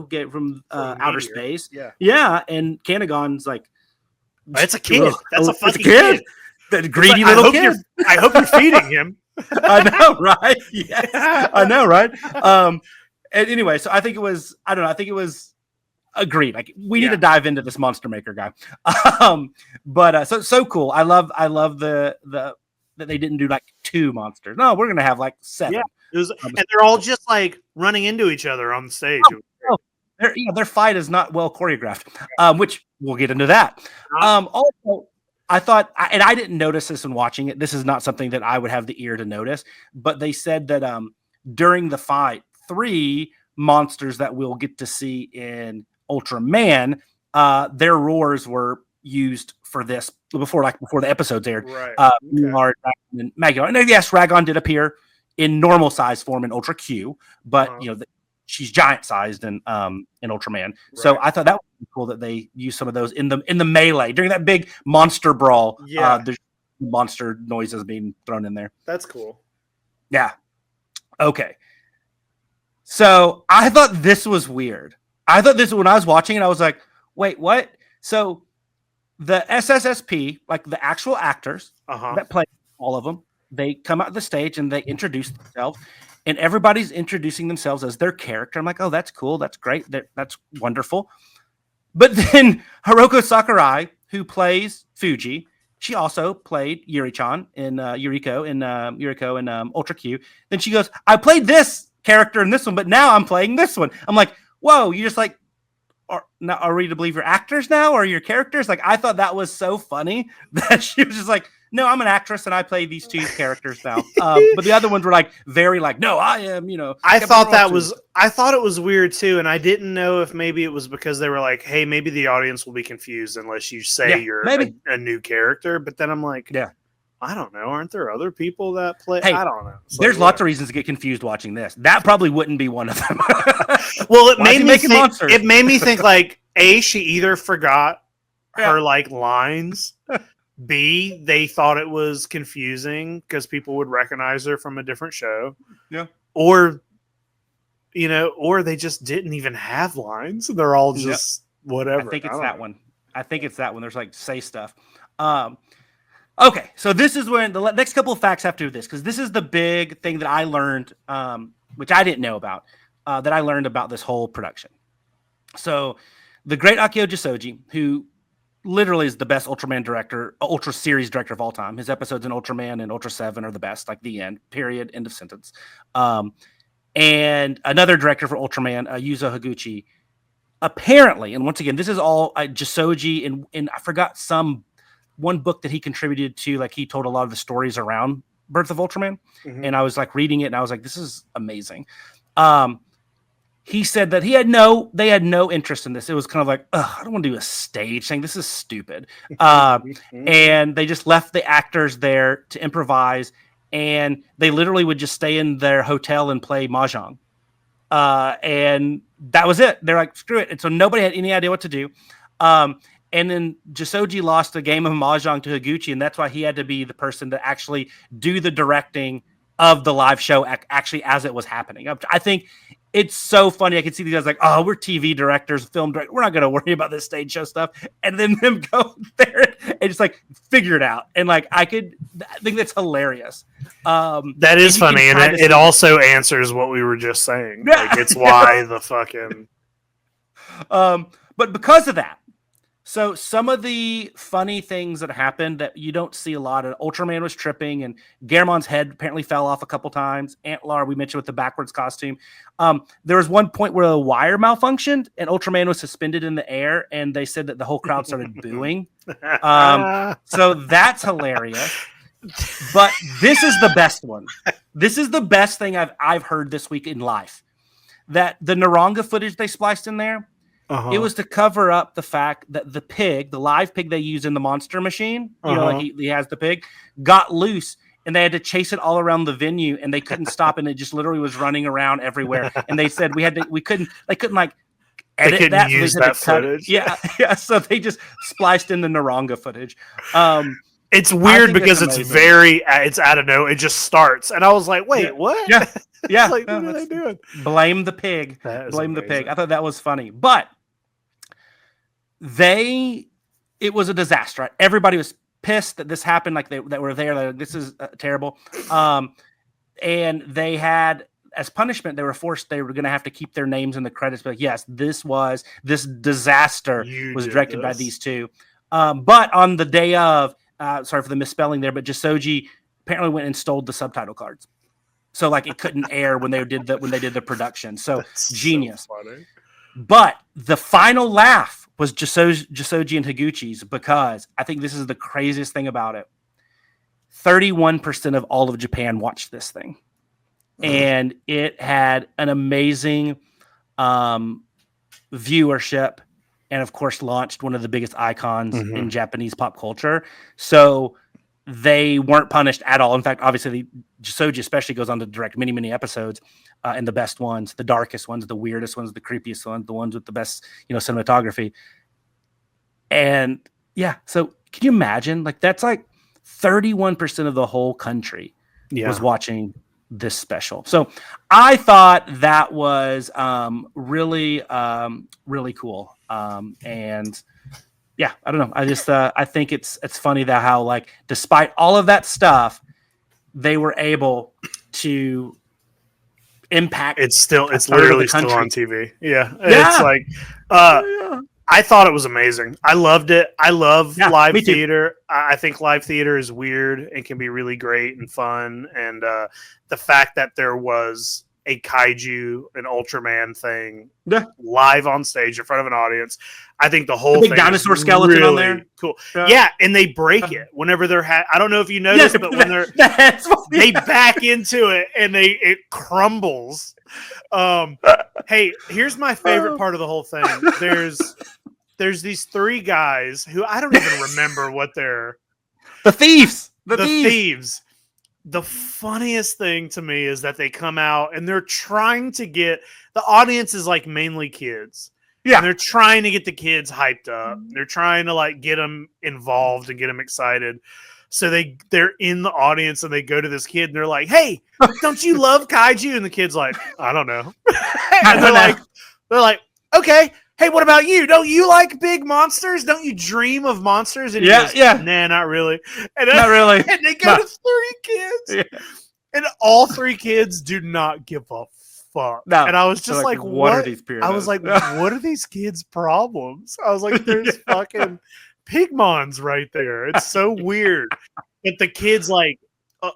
Get from outer space. Yeah. And Kanagon's like, it's a kid. That's a fucking kid. That greedy little kid. I hope you're feeding him. I know, right? Yes, I know, right? And anyway, so I think it was agreed. Like we need to dive into this Monster Maker guy. But so cool. I love the that they didn't do like 2 monsters. No, we're gonna have like 7. Yeah. And they're all just like running into each other on the stage. Their fight is not well choreographed, which we'll get into that. Also, I thought, and I didn't notice this when watching it. This is not something that I would have the ear to notice, but they said that during the fight, 3 monsters that we'll get to see in Ultraman, their roars were used for this before the episodes aired. Right. And Magulon. And yes, Ragon did appear in normal size form in Ultra Q, but she's giant sized in Ultraman. Right. So I thought that was cool that they used some of those in the melee during that big monster brawl. Yeah, there's monster noises being thrown in there. That's cool. Yeah. Okay. So I thought this was weird. I thought this when I was watching it, I was like, wait, what? So the SSSP, like the actual actors that play all of them, they come out of the stage and they introduce themselves, and everybody's introducing themselves as their character. I'm like, oh, that's cool. That's great. That's wonderful. But then Hiroko Sakurai, who plays Fuji, she also played Yuri-chan in Yuriko in Ultra Q. Then she goes, I played this character in this one, but now I'm playing this one. I'm like, whoa, you just like, are we to believe your actors now or your characters? Like, I thought that was so funny that she was just like, no, I'm an actress and I play these 2 characters now. But the other ones were like very like, no, I am, I thought it was weird too. And I didn't know if maybe it was because they were like, hey, maybe the audience will be confused unless you say you're a new character. But then I'm like, I don't know. Aren't there other people that play? Hey, I don't know. There's lots of reasons to get confused watching this. That probably wouldn't be one of them. Well, it made me think like, A, she either forgot her like lines. B, they thought it was confusing because people would recognize her from a different show. Yeah. Or they just didn't even have lines. They're all just whatever. I think it's that one. I think it's that one. There's like say stuff. Okay, so this is when the next couple of facts have to do with this, because this is the big thing that I learned, which I didn't know about, that I learned about this whole production. So the great Akio Jisoji, who literally is the best Ultraman director, Ultra series director of all time. His episodes in Ultraman and Ultra 7 are the best, like the end, period, end of sentence. And another director for Ultraman, Yuzo Higuchi, apparently, and once again, this is all Jisoji, and I forgot one book that he contributed to, like he told a lot of the stories around Birth of Ultraman. Mm-hmm. And I was like reading it and I was like, this is amazing. He said that they had no interest in this. It was kind of like, I don't want to do a stage thing. This is stupid. And they just left the actors there to improvise, and they literally would just stay in their hotel and play mahjong. And that was it. They're like, screw it. And so nobody had any idea what to do. And then Jisoji lost a game of Mahjong to Higuchi, and that's why he had to be the person to actually do the directing of the live show actually as it was happening. I think it's so funny. I can see these guys like, oh, we're TV directors, film directors. We're not going to worry about this stage show stuff. And then them go there and just like figure it out. And like, I think that's hilarious. That is funny. And it also answers what we were just saying. Like, it's why the fucking. But because of that, so some of the funny things that happened that you don't see a lot of, Ultraman was tripping and Garemon's head apparently fell off a couple times. Antlar, we mentioned with the backwards costume. There was one point where a wire malfunctioned and Ultraman was suspended in the air and they said that the whole crowd started booing. So that's hilarious. But this is the best one. This is the best thing I've heard this week in life. That the Naranga footage they spliced in there, it was to cover up the fact that the pig, the live pig they use in the monster machine, you know, like he has the pig, got loose and they had to chase it all around the venue and they couldn't stop and it just literally was running around everywhere. And they said they couldn't like edit that. Use that footage. Yeah. So they just spliced in the Naranga footage. It's weird because it's out of nowhere. It just starts. And I was like, wait, what? Yeah. Yeah. Like, what are they doing? Blame the pig. Blame the pig. I thought that was funny. But it was a disaster. Right? Everybody was pissed that this happened. Like that were there. Like, this is terrible. And they had, as punishment, they were going to have to keep their names in the credits. But yes, this disaster was directed by these two. But on the day of, sorry for the misspelling there, but Jisoji apparently went and stole the subtitle cards. So like it couldn't air when they did the production. So that's genius. So funny. But the final laugh was Jisoji and Higuchi's because I think this is the craziest thing about it. 31% of all of Japan watched this thing. And it had an amazing viewership and of course launched one of the biggest icons in Japanese pop culture. So they weren't punished at all. In fact, obviously, Jisoji especially goes on to direct many, many episodes, and the best ones, the darkest ones, the weirdest ones, the creepiest ones, the ones with the best, cinematography. And yeah, so can you imagine? Like that's like 31% of the whole country was watching this special. So I thought that was really, really cool. And yeah, I don't know. I just I think it's funny that how like despite all of that stuff, they were able to impact. It's literally still on TV. Yeah. It's like I thought it was amazing. I loved it. I love live theater. I think live theater is weird and can be really great and fun. And the fact that there was a Kaiju, an Ultraman thing live on stage in front of an audience. I think the whole thing dinosaur skeleton really on there. Cool. Yeah, and they break it whenever they're I don't know if you noticed, but when they back into it and it crumbles. Hey, here's my favorite part of the whole thing. There's these three guys who I don't even remember what they're the thieves. The thieves. The funniest thing to me is that they come out and they're trying to get the audience is like mainly kids. Yeah. And they're trying to get the kids hyped up. They're trying to like get them involved and get them excited. So they're in the audience and they go to this kid and they're like, "Hey, don't you love Kaiju?" And the kid's like, "I don't know." And they're like, "Okay. Hey, what about you? Don't you like big monsters? Don't you dream of monsters?" And he goes, "Nah, not really." And not really. And they go to three kids, and all three kids do not give a fuck. No. And I was just like, "What are these periods?" I was like, "What are these kids' problems?" I was like, "There's fucking Pigmons right there." It's so weird. But the kids like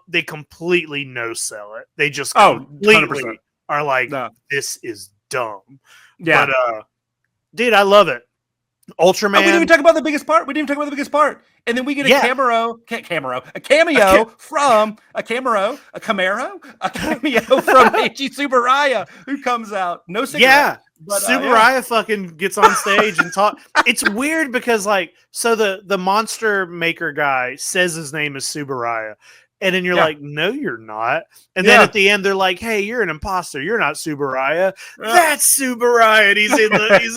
they completely no sell it. They just completely 100%. Are like, "This is dumb." Yeah. But dude, I love it. Ultraman. We didn't even talk about the biggest part. And then we get a cameo from Eiji Tsuburaya, who comes out. No cigarette. Yeah. But, Tsuburaya fucking gets on stage and talk. It's weird because like, so the monster maker guy says his name is Tsuburaya. And then you're like, "No, you're not." And then at the end, they're like, "Hey, you're an imposter. You're not Tsuburaya. That's Tsuburaya." And he's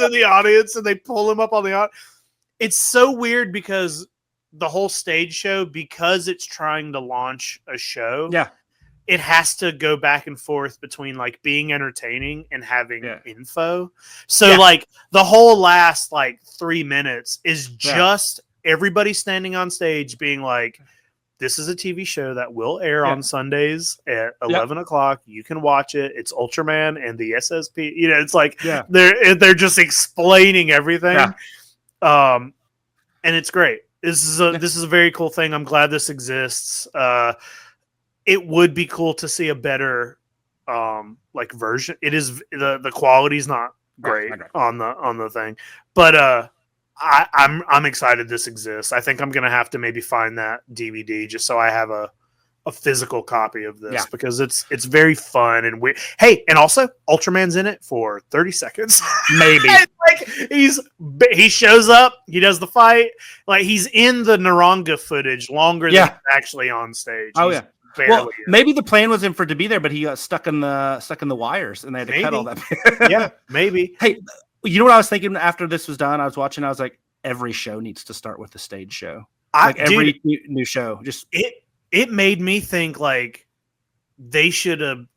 in the audience, and they pull him up on the audience. it's so weird because the whole stage show, because it's trying to launch a show, it has to go back and forth between like being entertaining and having info. So like the whole last like 3 minutes is just everybody standing on stage being like, this is a TV show that will air on Sundays at 11 o'clock. You can watch it. It's Ultraman and the SSP. You know, it's like they're just explaining everything. And it's great. This is a very cool thing. I'm glad this exists. It would be cool to see a better like version. It is the quality's not great on the thing, but I'm excited this exists. I think I'm gonna have to maybe find that DVD just so I have a physical copy of this because it's very fun and weird. Hey, and also Ultraman's in it for 30 seconds, maybe. Like he shows up, he does the fight, like he's in the Naranga footage longer than he's actually on stage. He's well, maybe the plan was for to be there, but he got stuck in the wires and they had to cut all that. Maybe. Hey. You know what I was thinking after this was done? I was watching. I was like, every show needs to start with the stage show. Every new show, just it made me think like there should have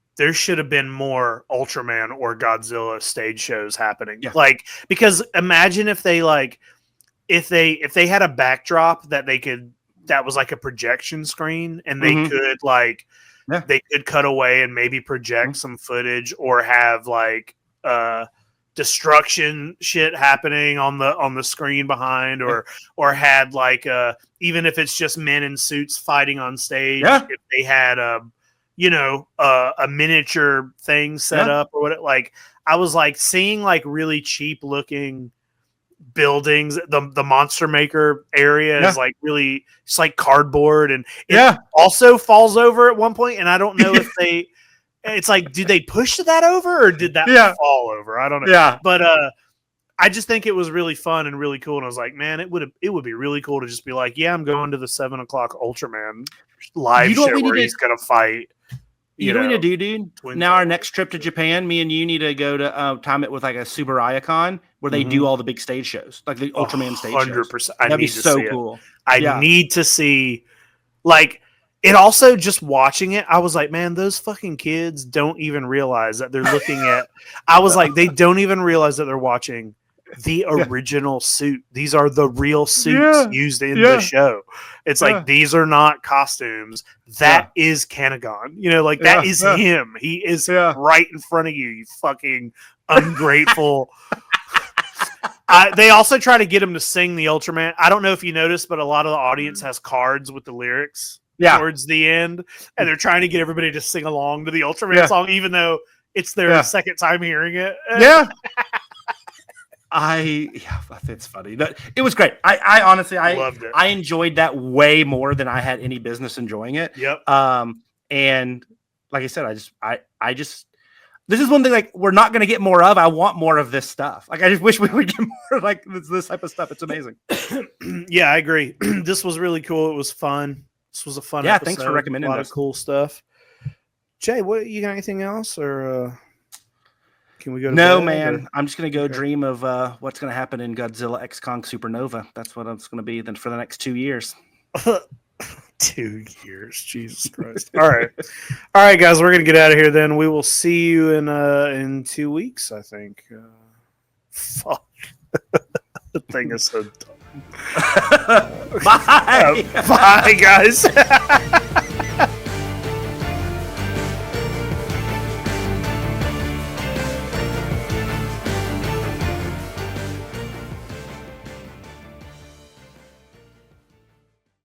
been more Ultraman or Godzilla stage shows happening. Like because imagine if they had a backdrop that was like a projection screen and they could like they could cut away and maybe project some footage or have like destruction shit happening on the screen behind or had like even if it's just men in suits fighting on stage, if they had a miniature thing set up or what like I was like seeing like really cheap looking buildings. The Monster Maker area is like really it's like cardboard and it also falls over at one point and I don't know if they it's like, did they push that over or did that fall over? I don't know. Yeah. But I just think it was really fun and really cool. And I was like, man, it would be really cool to just be like, yeah, I'm going to the 7 o'clock Ultraman live show where he's going to fight. You know what we need to do, dude? Now our next trip to Japan, me and you need to go to time it with like a Subaraya-con where they do all the big stage shows, like the Ultraman stage shows. 100%. That'd be so cool. I need to see like it also just watching it, I was like, man, those fucking kids don't even realize that they're looking at I was like, they don't even realize that they're watching the original suit. These are the real suits used in the show. It's like these are not costumes. That is Kanagon. You know, like that is him. He is right in front of you, you fucking ungrateful. They also try to get him to sing the Ultraman. I don't know if you noticed, but a lot of the audience has cards with the lyrics towards the end, and they're trying to get everybody to sing along to the Ultraman song, even though it's their second time hearing it. It's funny. It was great. I honestly, loved it. I enjoyed that way more than I had any business enjoying it. And like I said, I just this is one thing like we're not going to get more of. I want more of this stuff. Like I just wish we would get more like this type of stuff. It's amazing. Yeah, I agree. This was really cool. It was fun. This was a fun episode. Thanks for recommending a lot of cool stuff. Jay, what you got anything else or can we go to No, bed, man. or? I'm just going to go dream of what's going to happen in Godzilla X Kong Supernova. That's what it's going to be then for the next 2 years. 2 years. Jesus Christ. All right, guys, we're going to get out of here then. We will see you in 2 weeks, I think. Fuck. The thing is so dumb. Bye. Bye, guys.